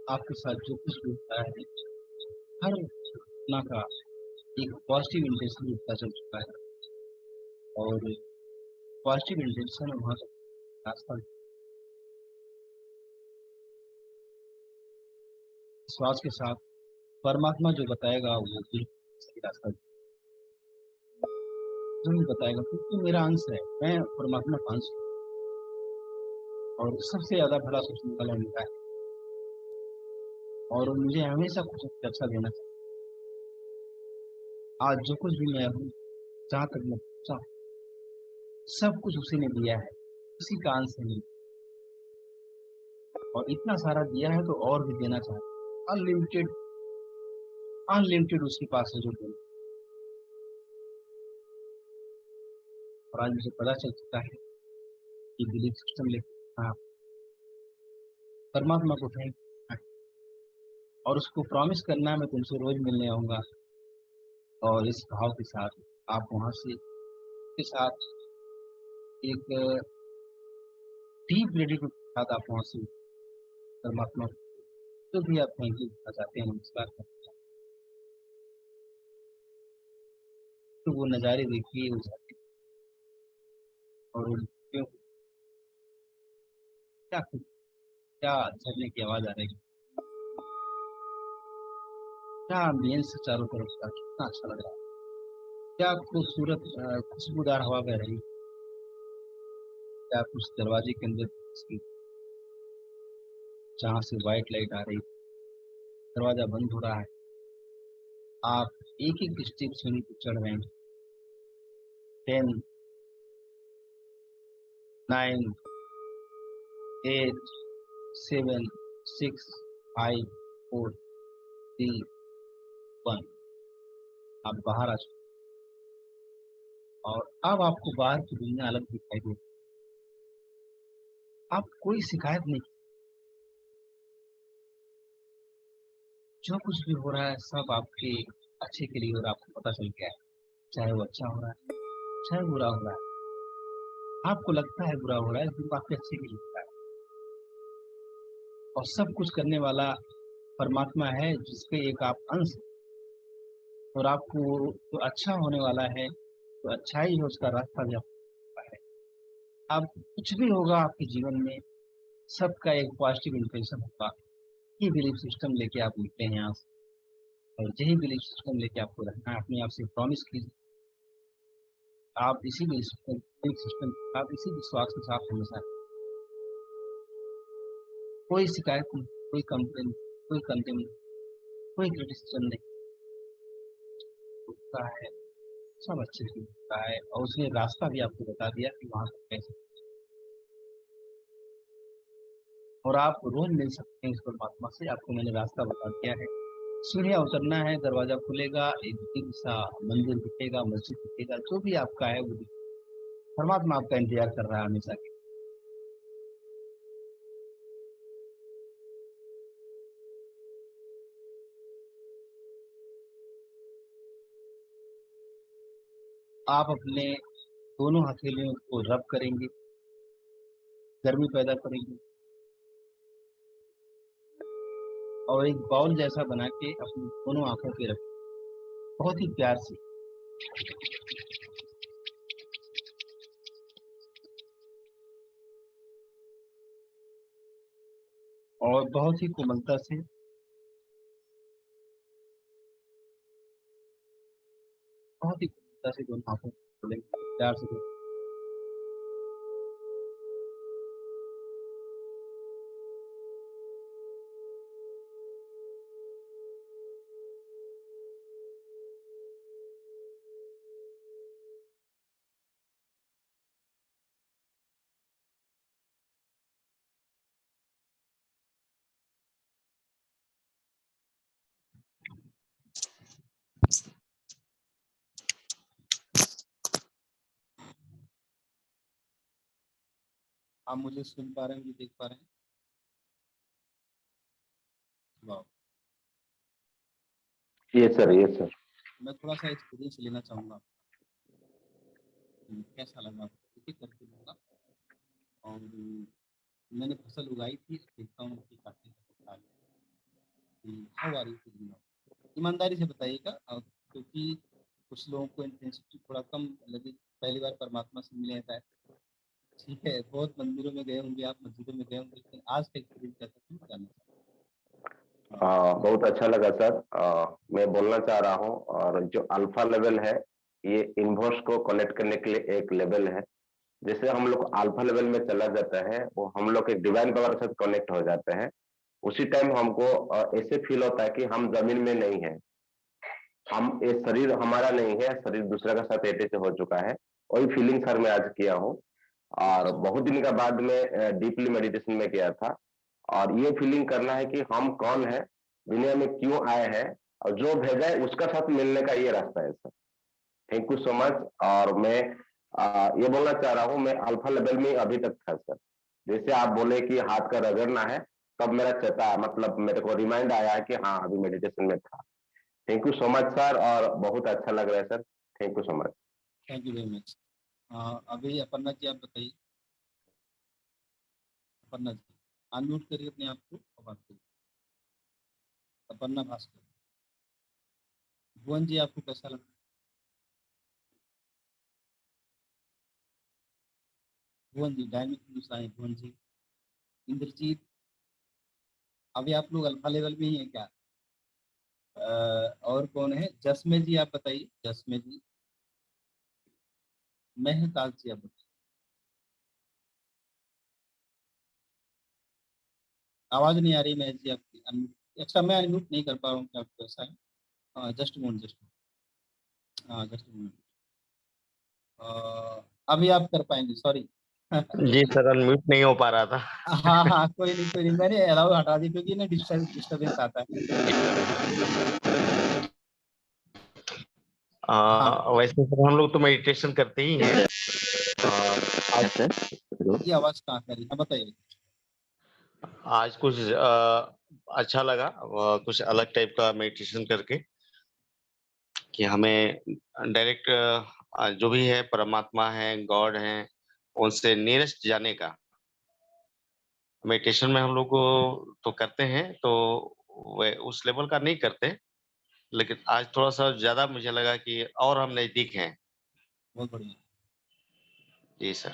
[SPEAKER 5] आपके साथ जो कुछ भी होता है, हर घटना का एक पॉजिटिव इंटेंशन पता चल चुका है, और पॉजिटिव इंटेंशन वहाँ तक रास्ता विश्वास के साथ परमात्मा जो बताएगा वो बिल्कुल सही रास्ता जरूर बताएगा, क्योंकि मेरा अंश है, मैं परमात्मा का अंश हूँ, और सबसे ज्यादा भला सोचने वाला मेरा है, और मुझे हमेशा कुछ अच्छा देना चाहिए। आज जो कुछ भी मैं हूँ, जहाँ तक मैं पहुँचा हूँ, सब कुछ उसी ने दिया है, उसी का अंश है मैं। और इतना सारा दिया है तो और भी देना चाहता हूँ। अनलिमिटेड अनलिमिटेड उसके पास है जो देना। और आज मुझे पता चल चुका है कि बिलीफ सिस्टम लेकर हाँ परमात्मा को थैंक, और उसको प्रॉमिस करना है मैं तुमसे रोज मिलने आऊंगा, और इस भाव के साथ आप वहां से के साथ एक डीप ग्रेटिट्यूड के साथ आप वहां से परमात्मा को जो भी आप थैंक यू कहना चाहते हैं, नमस्कार करना चाहते हैं, तो वो नज़ारे देखिए उस झरने, और उन नदियों को क्या झरने की आवाज आ रही है, क्या एम्बियंस चारों तरफ का, कितना अच्छा लग रहा है, क्या खूबसूरत खुशबूदार हवा बह रही है, क्या कुछ दरवाजे के अंदर जहाँ से व्हाइट लाइट आ रही, दरवाजा बंद हो रहा है, आप एक एक स्टेप सीढ़ी पर चढ़ रहे हैं। 10, 9, 8, 7, 6, 5, 4, 3, 1। आप बाहर आ चुके और अब आपको बाहर की दुनिया अलग दिखाई दे। आप कोई शिकायत नहीं, जो कुछ भी हो रहा है सब आपके अच्छे के लिए हो रहा है, आपको पता चल गया है। चाहे वो अच्छा हो रहा है, चाहे बुरा हो रहा है, आपको लगता है बुरा हो रहा है लेकिन वो आपके अच्छे के लिए होता है। और सब कुछ करने वाला परमात्मा है, जिसके एक आप अंश हैं। और आपको जो अच्छा होने वाला है, तो अच्छा ही है, उसका रास्ता भी आपको पता है। अब कुछ भी होगा आपके जीवन में, सबका एक पॉजिटिव इंप्रेशन होगा। ये बिलीफ सिस्टम लेके आप निकले हैं यहाँ से, और यही बिलीफ सिस्टम लेके आपको रहना है। अपने आप से प्रॉमिस कीजिए, आप इसी बिलीफ सिस्टम आप इसी विश्वास के साथ हमेशा, कोई शिकायत नहीं, कोई कंप्लेन, कोई कंटेम, कोई क्रिटिसिज्म नहीं होता है, सब अच्छे से होता है। और उसने रास्ता भी आपको बता दिया कि वहाँ तक कैसे, और आप रोज मिल सकते हैं इस परमात्मा से। आपको मैंने रास्ता बता दिया है, सीढ़ियाँ उतरना है, दरवाजा खुलेगा, एक दिन सा मंदिर दिखेगा, मस्जिद दिखेगा, जो भी आपका है वो परमात्मा आपका इंतजार कर रहा है हमेशा के। आप अपने दोनों हथेलियों को रब करेंगे, गर्मी पैदा करेंगे, और एक बाउल जैसा बना के अपनी दोनों आंखों पे रखें, बहुत ही प्यार से। और बहुत ही कोमलता से, बहुत ही कोमलता से दोनों आंखों को खोलेंगे, प्यार से। आप मुझे सुन पा रहे हैं, मुझे देख पा रहे हैं? वाह।
[SPEAKER 7] Yes sir, yes sir.
[SPEAKER 5] मैं थोड़ा सा एक्सपीरियंस लेना चाहूँगा, कैसा लगा आपको? ठीक करके दूंगा। और मैंने फसल उगाई थी, देखता हूँ कि काटने का हाउ आर यू, ईमानदारी से बताइएगा। क्योंकि कुछ लोगों को इंटेंसिटी थोड़ा कम लगी, पहली बार परमात्मा से मिले हैं। ठीक है, बहुत मंदिरों में गए होंगे आप, मस्जिदों में गए होंगे, लेकिन आज का एक्सपीरियंस कैसा था जानना
[SPEAKER 7] बहुत अच्छा लगा सर। मैं बोलना चाह रहा हूँ, और जो अल्फा लेवल है, ये इनवर्स को कनेक्ट करने के लिए एक लेवल है। जैसे हम लोग अल्फा लेवल में चला जाता है, वो हम लोग एक डिवाइन पावर के साथ कनेक्ट हो जाते हैं। उसी टाइम हमको ऐसे फील होता है कि हम जमीन में नहीं है, हम ये शरीर हमारा नहीं है, शरीर दूसरे का साथ एटे से हो चुका है। वही फीलिंग सर मैं आज किया हूँ, और बहुत दिन का बाद में डीपली मेडिटेशन में किया था। और ये फीलिंग करना है कि हम कौन है, दुनिया में क्यों आए हैं, और जो भेजा है उसका साथ मिलने का ये रास्ता है sir. Thank you so much. और मैं ये बोलना चाह रहा हूँ, मैं अल्फा लेवल में अभी तक था सर। जैसे आप बोले कि हाथ का रगड़ना है, तब मेरा चेता, मतलब मेरे को रिमाइंड आया है कि हाँ अभी मेडिटेशन में था। Thank you so much sir, और बहुत अच्छा लग रहा है sir. Thank you so much.
[SPEAKER 5] Thank you very much. अभी अपर्णा जी आप बताइए। अपर्णा जी अनम्यूट करिए अपने आप को और बात करिए। अपर्णा भास्कर। भुवन जी आपको कैसा लगा? भुवन जी डायमिक न्यूज आए, भुवन जी। इंद्रजीत, अभी आप लोग अल्फा लेवल में ही हैं क्या? और कौन है? जसमे जी आप बताइए, जसमे जी। महताज जी आप बताइए। आवाज नहीं आ रही मैं जी आपकी। अच्छा मैं अनम्यूट नहीं कर पा रहा हूँ, क्या आपको ऐसा है? Just moment, just moment. अभी आप कर पाएंगे, सॉरी।
[SPEAKER 8] जी सर, अनम्यूट नहीं हो पा रहा था।
[SPEAKER 5] हाँ हाँ, कोई नहीं कोई नहीं, मैंने अलाउ हटा दी क्योंकि ना डिस्टर्बेंस आता है। हाँ
[SPEAKER 8] वैसे सर हम लोग तो मेडिटेशन करते ही हैं। आज
[SPEAKER 5] ये आवाज कहाँ से आ रही है बताइए।
[SPEAKER 8] आज कुछ अच्छा लगा, कुछ अलग टाइप का मेडिटेशन करके, कि हमें डायरेक्ट जो भी है परमात्मा है, गॉड है, उनसे नियरेस्ट जाने का मेडिटेशन में हम लोग को तो करते हैं, तो वे उस लेवल का नहीं करते, लेकिन आज थोड़ा सा ज्यादा मुझे लगा कि और हम नजदीक हैं।
[SPEAKER 5] बहुत बढ़िया,
[SPEAKER 8] जी sir.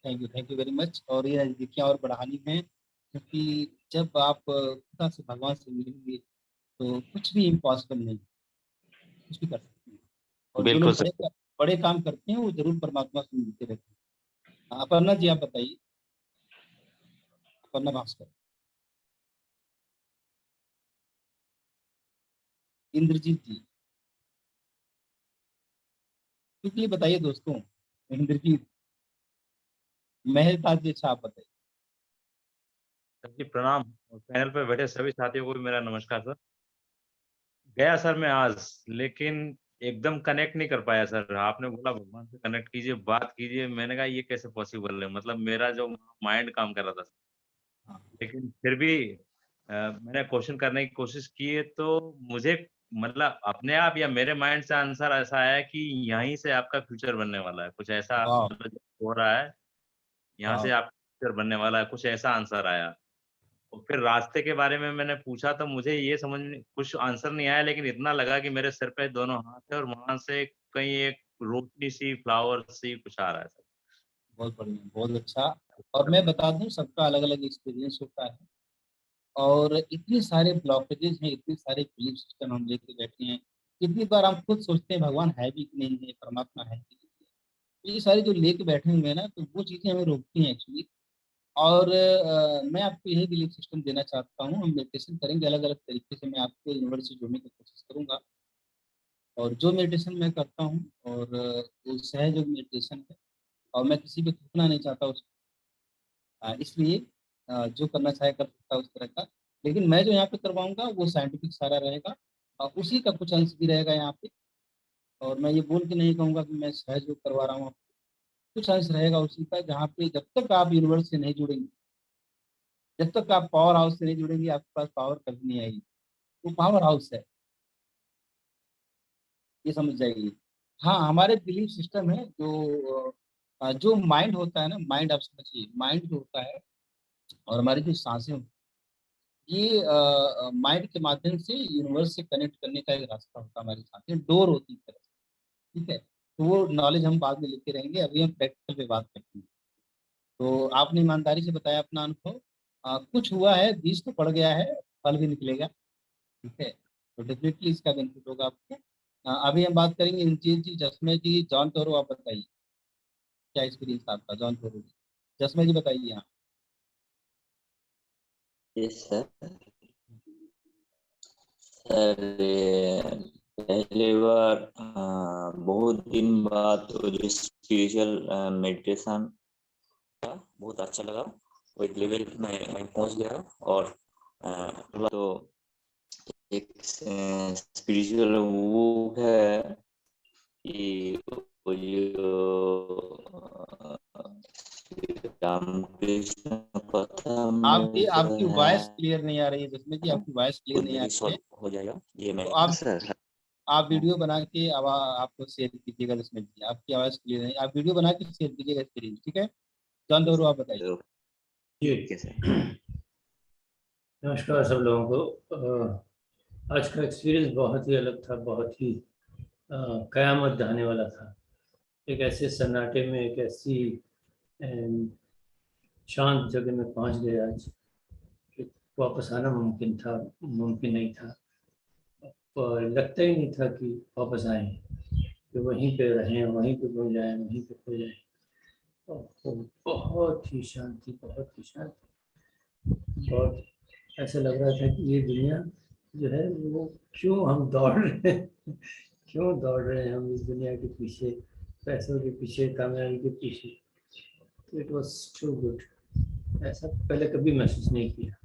[SPEAKER 5] Thank you very much. और ये नजदीकियाँ और बढ़ानी है, क्योंकि जब आप खुदा से भगवान से मिलेंगे तो कुछ भी इम्पॉसिबल नहीं, कुछ भी कर सकते हैं। और जो
[SPEAKER 8] बिल्कुल
[SPEAKER 5] लोग
[SPEAKER 8] सर।
[SPEAKER 5] बड़े काम करते हैं वो जरूर परमात्मा से मिलते रहते हैं। अपर्णा जी आप बताइए, अपर्णा भास्कर, इंद्रजीत जी, क्विकली बताइए दोस्तों। इंद्रजीत, महल ताज जी, अच्छा आप बताइए।
[SPEAKER 10] सर जी प्रणाम, और पैनल पे बैठे सभी साथियों को भी मेरा नमस्कार सर। गया सर मैं आज, लेकिन एकदम कनेक्ट नहीं कर पाया सर। आपने बोला भगवान से कनेक्ट कीजिए, बात कीजिए, मैंने कहा ये कैसे पॉसिबल है, मतलब मेरा जो माइंड काम कर रहा था सर। लेकिन फिर भी मैंने क्वेश्चन करने की कोशिश की है, तो मुझे मतलब अपने आप या मेरे माइंड से आंसर ऐसा आया कि यहीं से आपका फ्यूचर बनने वाला है, कुछ ऐसा
[SPEAKER 5] वाह
[SPEAKER 10] मतलब हो रहा है, यहाँ
[SPEAKER 5] वाह,
[SPEAKER 10] से आपका फ्यूचर बनने वाला है, कुछ ऐसा आंसर आया। और फिर रास्ते के बारे में मैंने पूछा तो मुझे ये समझ में कुछ आंसर नहीं आया, लेकिन इतना लगा कि मेरे सिर पे दोनों हाथ है और वहां से कहीं एक रोशनी सी, फ्लावर सी कुछ आ रहा है सर।
[SPEAKER 5] बहुत बढ़िया, बहुत अच्छा। और मैं बता दूं, सबका अलग अलग एक्सपीरियंस होता है। और इतने सारे ब्लॉकेजेस हैं, इतने सारे बिलीफ सिस्टम हम लेके बैठे हैं। कितनी बार हम खुद सोचते हैं भगवान है भी कि नहीं है, परमात्मा है कि नहीं है। तो ये सारे जो लेके बैठे हुए हैं ना, तो वो चीजें हमें रोकती हैं एक्चुअली। और मैं आपको यही बिलीफ सिस्टम देना चाहता हूँ। हम मेडिटेशन करेंगे अलग अलग तरीके से, मैं आपको यूनिवर्स से जोड़ने की कोशिश करूंगा। और जो मेडिटेशन मैं करता हूँ, और वो सहज योग मेडिटेशन है, और मैं किसी पे थूकना नहीं चाहता उसको। इसलिए जो करना चाहे कर सकता है उस तरह का। लेकिन मैं जो यहाँ पे करवाऊंगा वो साइंटिफिक सारा रहेगा, और उसी का कुछ अंश भी रहेगा यहाँ पे। और मैं ये बोल के नहीं कहूँगा कि मैं सहज योग करवा रहा हूँ। कुछ अंश रहेगा उसी का, जहाँ पे जब तक आप यूनिवर्स से नहीं जुड़ेंगे, जब तक आप पावर हाउस से नहीं जुड़ेंगे, आपके पास पावर कभी नहीं आएगी। वो पावर हाउस है, ये समझ जाइए। हाँ, हमारे बिलीफ सिस्टम है जो माइंड होता है ना, माइंड आप समझिए, माइंड जो होता है और हमारी जो सांसें होती हैं, ये माइंड के माध्यम से यूनिवर्स से कनेक्ट करने का एक रास्ता होता है। हमारी सांसें डोर होती है एक तरह से, ठीक है। तो वो नॉलेज हम बाद में लेते रहेंगे, अभी हम प्रैक्टिकल पे बात करते हैं। तो आपने ईमानदारी से बताया अपना अनुभव। कुछ हुआ है, बीज तो पड़ गया है, फल भी निकलेगा, ठीक है। तो डेफिनेटली इसका बेनिफिट होगा आपको। अभी हम बात करेंगे इंजीत जी, जसमें जी, जॉन टोरो, आप बताइए क्या एक्सपीरियंस था आपका, जॉन टोरो जी। जसमें जी बताइए यहाँ।
[SPEAKER 11] Yes sir. सर पहली बार बहुत दिन बाद तो जो स्पिरिचुअल मेडिटेशन था बहुत अच्छा लगा। वो एक लेवल में मैं पहुंच गया। और तो एक स्पिरिचुअल वो है कि वो जो रामकृष्ण कथा
[SPEAKER 5] आपकी
[SPEAKER 11] में जो
[SPEAKER 5] आपकी वॉइस
[SPEAKER 11] है
[SPEAKER 5] क्लियर नहीं आ रही है जसमें जी, आपकी वॉइस क्लियर
[SPEAKER 11] खुद
[SPEAKER 5] नहीं
[SPEAKER 11] में
[SPEAKER 5] आ
[SPEAKER 11] ही
[SPEAKER 5] रही है।
[SPEAKER 11] सॉल्व हो जाएगा ये मैं
[SPEAKER 5] तो
[SPEAKER 11] सर।
[SPEAKER 5] आप वीडियो बना के अब आपको शेयर कीजिएगा जसमें जी, आपकी आवाज़ क्लियर नहीं, आप वीडियो बना के शेयर कीजिएगा स्क्रीन, ठीक है। जॉन टोरो आप बताइए।
[SPEAKER 11] ठीक है सर।
[SPEAKER 6] नमस्कार सब लोगों को। आज का एक्सपीरियंस बहुत ही अलग था, बहुत ही कयामत ढाने वाला था। एक ऐसे सन्नाटे में, एक ऐसी शांत जगह में पहुंच गए आज कि वापस आना मुमकिन नहीं था। और लगता ही नहीं था कि वापस आए, कि वहीं पे रहें, वहीं पे घुल जाएं, वहीं पे खो जाएं। और बहुत ही शांति, बहुत ही शांति, बहुत ऐसा लग रहा था कि ये दुनिया जो है वो क्यों हम दौड़ रहे हैं, क्यों दौड़ रहे हैं हम इस दुनिया के पीछे, पैसों के पीछे, कामयाबी के पीछे। It was too good. ऐसा पहले कभी महसूस नहीं किया,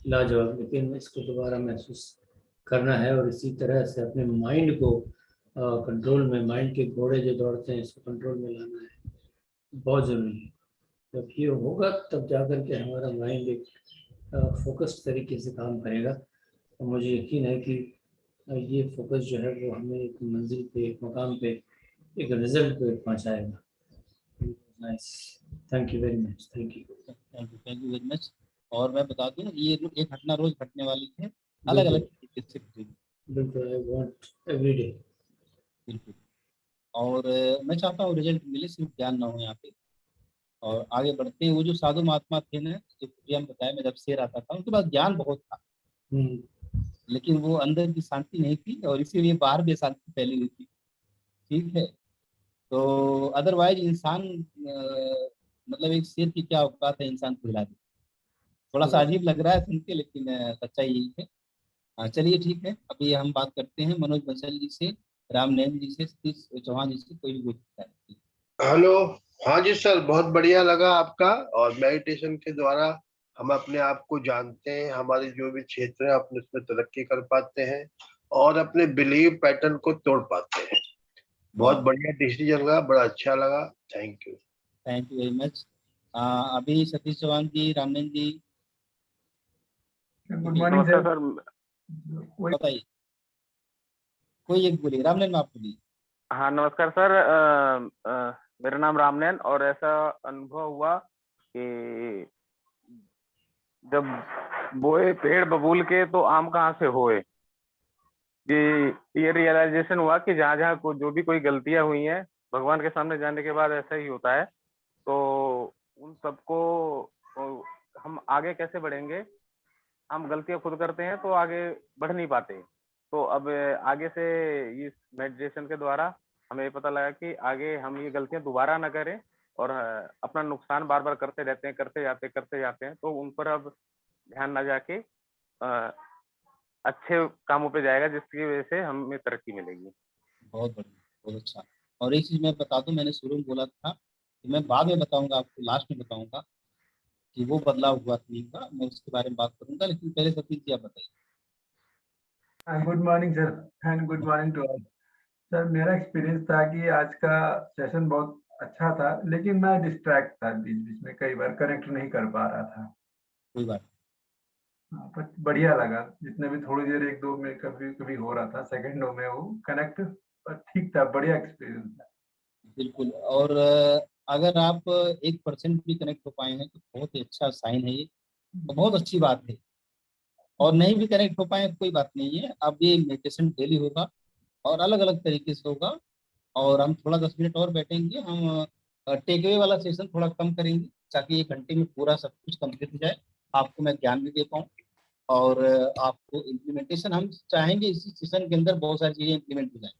[SPEAKER 6] लाजवाब। लेकिन इसको दोबारा महसूस करना है और इसी तरह से अपने माइंड को कंट्रोल में, माइंड के घोड़े जो दौड़ते हैं इसको कंट्रोल में लाना है, बहुत ज़रूरी है। जब ये होगा तब जाकर के हमारा माइंड एक फोकस्ड तरीके से काम करेगा। और मुझे यकीन है कि ये फोकस जो है वो हमें एक मंजिल पे, एक मकाम पे, एक रिजल्ट पे पहुंचाएगा। Nice, thank you very much, thank you
[SPEAKER 5] very much. और मैं बता दूं ये एक घटना रोज घटने वाली है, अलग अलग तरीके से घटेगी।
[SPEAKER 6] बिल्कुल, आई वांट एवरी डे।
[SPEAKER 5] बिल्कुल। और मैं चाहता हूँ रिजल्ट मिले, सिर्फ ज्ञान ना हो यहाँ पे। और आगे बढ़ते हैं। वो जो साधु महात्मा थे ना, जो हम बताया, मैं जब से आता था उनके पास ज्ञान बहुत था, लेकिन वो अंदर की शांति नहीं थी और इसीलिए बाहर भी शांति फैली हुई थी। ठीक है, तो अदरवाइज इंसान मतलब एक शेर की क्या औकात है इंसान को हिला दे। थोड़ा सा अजीब लग रहा है सुन के, लेकिन सच्चाई यही है। चलिए ठीक है, अभी हम बात करते हैं मनोज बंसल जी से, रामनयन जी से, सतीश चौहान जी से, कोई भी पूछता है।
[SPEAKER 12] हेलो। हाँ जी सर, बहुत बढ़िया लगा आपका। और मेडिटेशन के द्वारा हम अपने आप को जानते हैं, हमारे जो भी क्षेत्र है अपने उसमें तरक्की कर पाते हैं और अपने बिलीव पैटर्न को तोड़ पाते हैं। बहुत बढ़िया डिसीजन लगा, बड़ा अच्छा लगा। Thank you,
[SPEAKER 5] thank you very much. अभी सतीश चौहान जी, रामनयन जी,
[SPEAKER 9] गुड मॉर्निंग सर।
[SPEAKER 5] बताइए, कोई एक बोलिए। रामनयन आप बोलिए।
[SPEAKER 13] हाँ नमस्कार सर। मेरा नाम रामनयन, और ऐसा अनुभव हुआ कि जब बोए पेड़ बबूल के तो आम कहाँ से होए, कि ये रियलाइजेशन हुआ कि जहाँ जहाँ जो भी कोई गलतियां हुई हैं, भगवान के सामने जाने के बाद ऐसा ही होता है। तो उन सबको हम आगे कैसे बढ़ेंगे, हम गलतियां खुद करते हैं तो आगे बढ़ नहीं पाते। तो अब आगे से इस मेडिटेशन के द्वारा हमें ये पता लगा कि आगे हम ये गलतियां दोबारा ना करें, और अपना नुकसान बार बार करते रहते हैं, करते जाते हैं, तो उन पर अब ध्यान ना जाके अच्छे कामों पे जाएगा, जिसकी वजह से हमें तरक्की मिलेगी।
[SPEAKER 5] बहुत बढ़िया, बहुत अच्छा। और एक चीज मैं बता दूं, मैंने शुरू में बोला था कि मैं बाद में बताऊंगा आपको, लास्ट में बताऊंगा कि वो बदलाव हुआ कि नहीं हुआ, मैं उसके बारे में बात करूंगा, लेकिन पहले सतीश जी आप बताइए।
[SPEAKER 9] Good morning sir and good morning to all. Sir मेरा एक्सपीरियंस था कि आज का सेशन बहुत अच्छा था, लेकिन मैं डिस्ट्रैक्ट था बीच बीच में, कई बार कनेक्ट नहीं कर पा रहा था।
[SPEAKER 5] कोई बात।
[SPEAKER 9] पर बढ़िया लगा, जितने भी थोड़ी देर 1-2 मिनट कभी कभी हो रहा था, सेकंडों में वो कनेक्ट ठीक था। बढ़िया एक्सपीरियंस था।
[SPEAKER 5] बिल्कुल। और अगर आप 1% भी कनेक्ट हो पाए हैं तो बहुत ही अच्छा साइन है ये, तो बहुत अच्छी बात है। और नहीं भी कनेक्ट हो पाए कोई बात नहीं है, अब ये मेडिटेशन डेली होगा और अलग अलग तरीके से होगा। और हम थोड़ा 10 मिनट और बैठेंगे, हम टेक अवे वाला सेशन थोड़ा कम करेंगे ताकि 1 घंटे में पूरा सब कुछ कंप्लीट हो जाए, आपको मैं ज्ञान भी दे पाऊँ। और आपको इम्प्लीमेंटेशन हम चाहेंगे इसी सेशन के अंदर बहुत सारी चीजें इम्प्लीमेंट हो जाए।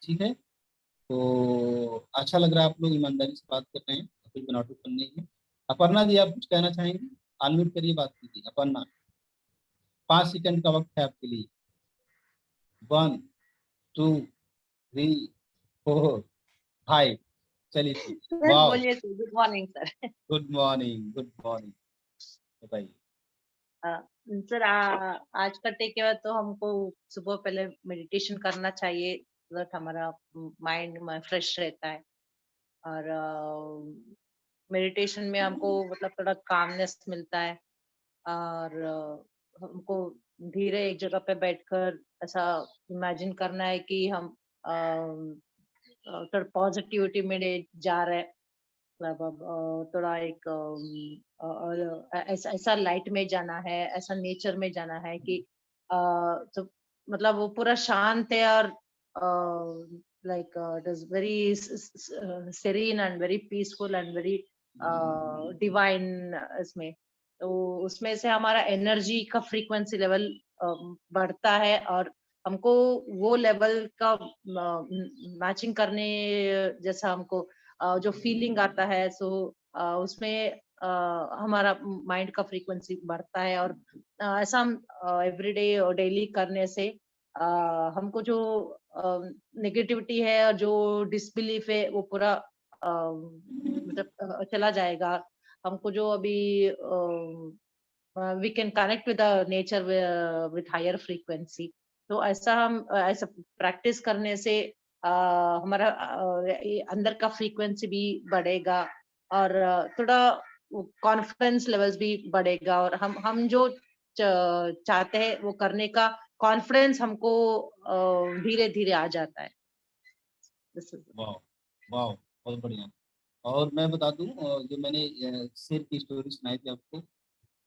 [SPEAKER 5] ठीक है, तो अच्छा लग रहा है, आप लोग ईमानदारी से बात कर रहे हैं, कोई बनावट नहीं है। अपर्णा जी, आप कुछ कहना चाहेंगे? अनम्यूट करिए, बात कीजिए। अपर्णा, 5 सेकंड का वक्त है आपके लिए। 1 2 3 4 5। चलिए ठीक है।
[SPEAKER 14] सर बोलिए। Good morning sir.
[SPEAKER 5] Good morning, good morning, बताइए।
[SPEAKER 14] सर आज का टेक अवे तो हमको सुबह पहले मेडिटेशन करना चाहिए, हमारा माइंड फ्रेश रहता है। और मेडिटेशन में हमको मतलब थोड़ा कामनेस मिलता है, और हमको धीरे एक जगह पे बैठकर ऐसा इमेजिन करना है कि हम थोड़ा पॉजिटिविटी में जा रहे हैं, मतलब थोड़ा एक और ऐसा लाइट में जाना है, ऐसा नेचर में जाना है कि तो मतलब वो पूरा शांत है, और like it is very serine and very peaceful and very divine इसमें। तो उसमें से हमारा एनर्जी का फ्रीक्वेंसी लेवल बढ़ता है, और हमको वो लेवल का मैचिंग करने जैसा हमको जो फीलिंग आता है, सो उसमें हमारा माइंड का फ्रीक्वेंसी बढ़ता है। और ऐसा हम एवरीडे और डेली करने से हमको जो नेगेटिविटी है और जो डिसबिलीफ है वो पूरा मतलब चला जाएगा। हमको जो अभी we can connect with the nature with higher frequency. तो ऐसा हम ऐसा प्रैक्टिस करने से हमारा ये अंदर का फ्रीक्वेंसी भी बढ़ेगा और थोड़ा कॉन्फिडेंस लेवल्स भी बढ़ेगा और हम जो चाहते हैं वो करने का कॉन्फिडेंस हमको धीरे धीरे आ जाता है।
[SPEAKER 5] वाह वाह, बहुत बढ़िया। और मैं बता दूं जो मैंने शेर की स्टोरी सुनाई थी आपको,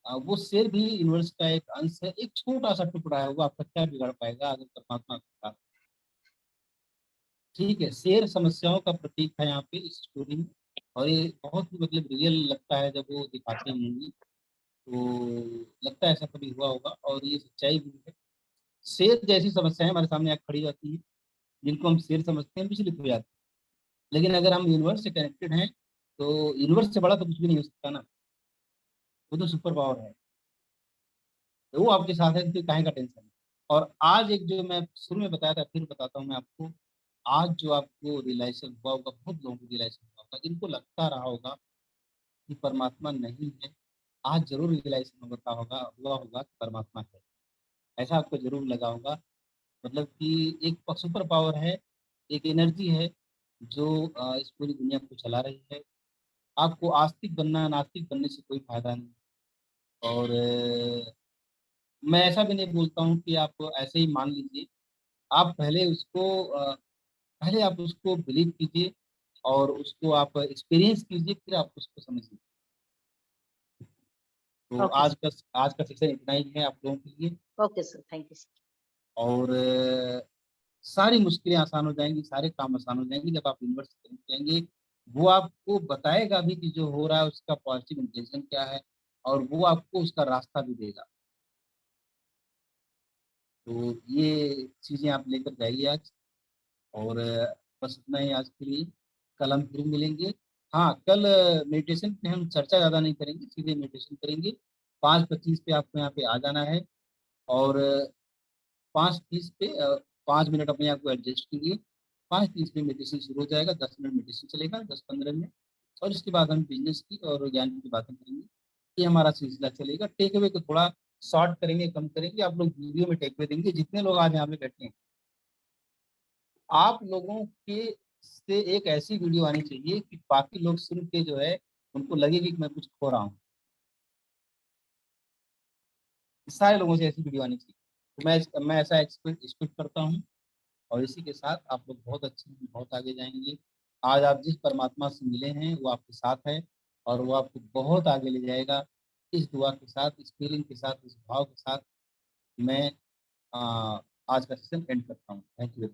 [SPEAKER 5] वो शेर भी यूनिवर्स का एक अंश है, एक छोटा सा टुकड़ा है, वो आपका क्या बिगाड़ पाएगा अगर परमात्मा का। ठीक है, शेर समस्याओं का प्रतीक है यहाँ पे इस स्टोरी में, और ये बहुत ही मतलब रियल लगता है जब वो दिखाते हैं मूवी, तो लगता है ऐसा कभी हुआ होगा और ये सच्चाई भी है। शेर जैसी समस्याएं हमारे सामने आकर खड़ी जाती है, जिनको हम शेर समझते हैं विचलित हो जाते हैं। लेकिन अगर हम यूनिवर्स से कनेक्टेड हैं तो यूनिवर्स से बड़ा तो कुछ भी नहीं हो सकता ना, वो तो सुपर पावर है, तो वो आपके साथ है तो काहे का टेंशन है। और आज एक जो मैं शुरू में बताया था फिर बताता हूँ मैं आपको, आज जो आपको रियलाइजेशन हुआ होगा, बहुत लोगों को रियलाइजेशन हुआ होगा, जिनको लगता रहा होगा कि परमात्मा नहीं है, आज जरूर रियलाइजेशन हुआ होगा कि परमात्मा है। ऐसा आपको जरूर लगा होगा, मतलब कि एक सुपर पावर है, एक एनर्जी है जो इस पूरी दुनिया को चला रही है। आपको आस्तिक बनना नास्तिक बनने से कोई फायदा नहीं। और मैं ऐसा भी नहीं बोलता हूँ कि आप ऐसे ही मान लीजिए, आप पहले आप उसको बिलीव कीजिए और उसको आप एक्सपीरियंस कीजिए, फिर आप उसको समझिए। तो
[SPEAKER 14] ओके
[SPEAKER 5] आज का सेक्शन इतना ही है आप लोगों के लिए।
[SPEAKER 14] Okay sir, thank you sir.
[SPEAKER 5] और सारी मुश्किलें आसान हो जाएंगी, सारे काम आसान हो जाएंगे जब आप यूनिवर्स से कनेक्ट करेंगे। वो आपको बताएगा भी कि जो हो रहा है उसका पॉजिटिव इंटेंशन क्या है, और वो आपको उसका रास्ता भी देगा। तो ये चीज़ें आप लेकर जाइए आज। और बस इतना ही आज के लिए, कल हम फिर मिलेंगे। हाँ, कल मेडिटेशन पे हम चर्चा ज़्यादा नहीं करेंगे, सीधे मेडिटेशन करेंगे। 5:25 पे आपको यहाँ पे आ जाना है और 5:30 पे 5 मिनट अपने आप को एडजस्ट कीजिए। 5:30 पे मेडिटेशन शुरू हो जाएगा, 10 मिनट मेडिटेशन चलेगा, 10-15 मिनट। और इसके बाद हम बिजनेस की और ज्ञान की बातें करेंगे। ये हमारा सिलसिला चलेगा। टेक अवे को थोड़ा शॉर्ट करेंगे, कम करेंगे। आप लोग वीडियो में टेक अवे देंगे, जितने लोग आज यहाँ पे बैठे हैं, आप लोगों के से एक ऐसी वीडियो आनी चाहिए कि बाकी लोग सुन के जो है उनको लगे कि मैं कुछ खो रहा हूँ। सारे लोगों से ऐसी वीडियो आनी चाहिए। तो मैं ऐसा एक्सपेक्ट करता हूँ। और इसी के साथ आप लोग बहुत अच्छे हैं, बहुत आगे जाएंगे। आज आप जिस परमात्मा से मिले हैं वो आपके साथ है और वो आपको बहुत आगे ले जाएगा। इस दुआ के साथ, इस फीलिंग के साथ, इस भाव के साथ मैं आज का सेशन एंड करता हूँ। Thank you.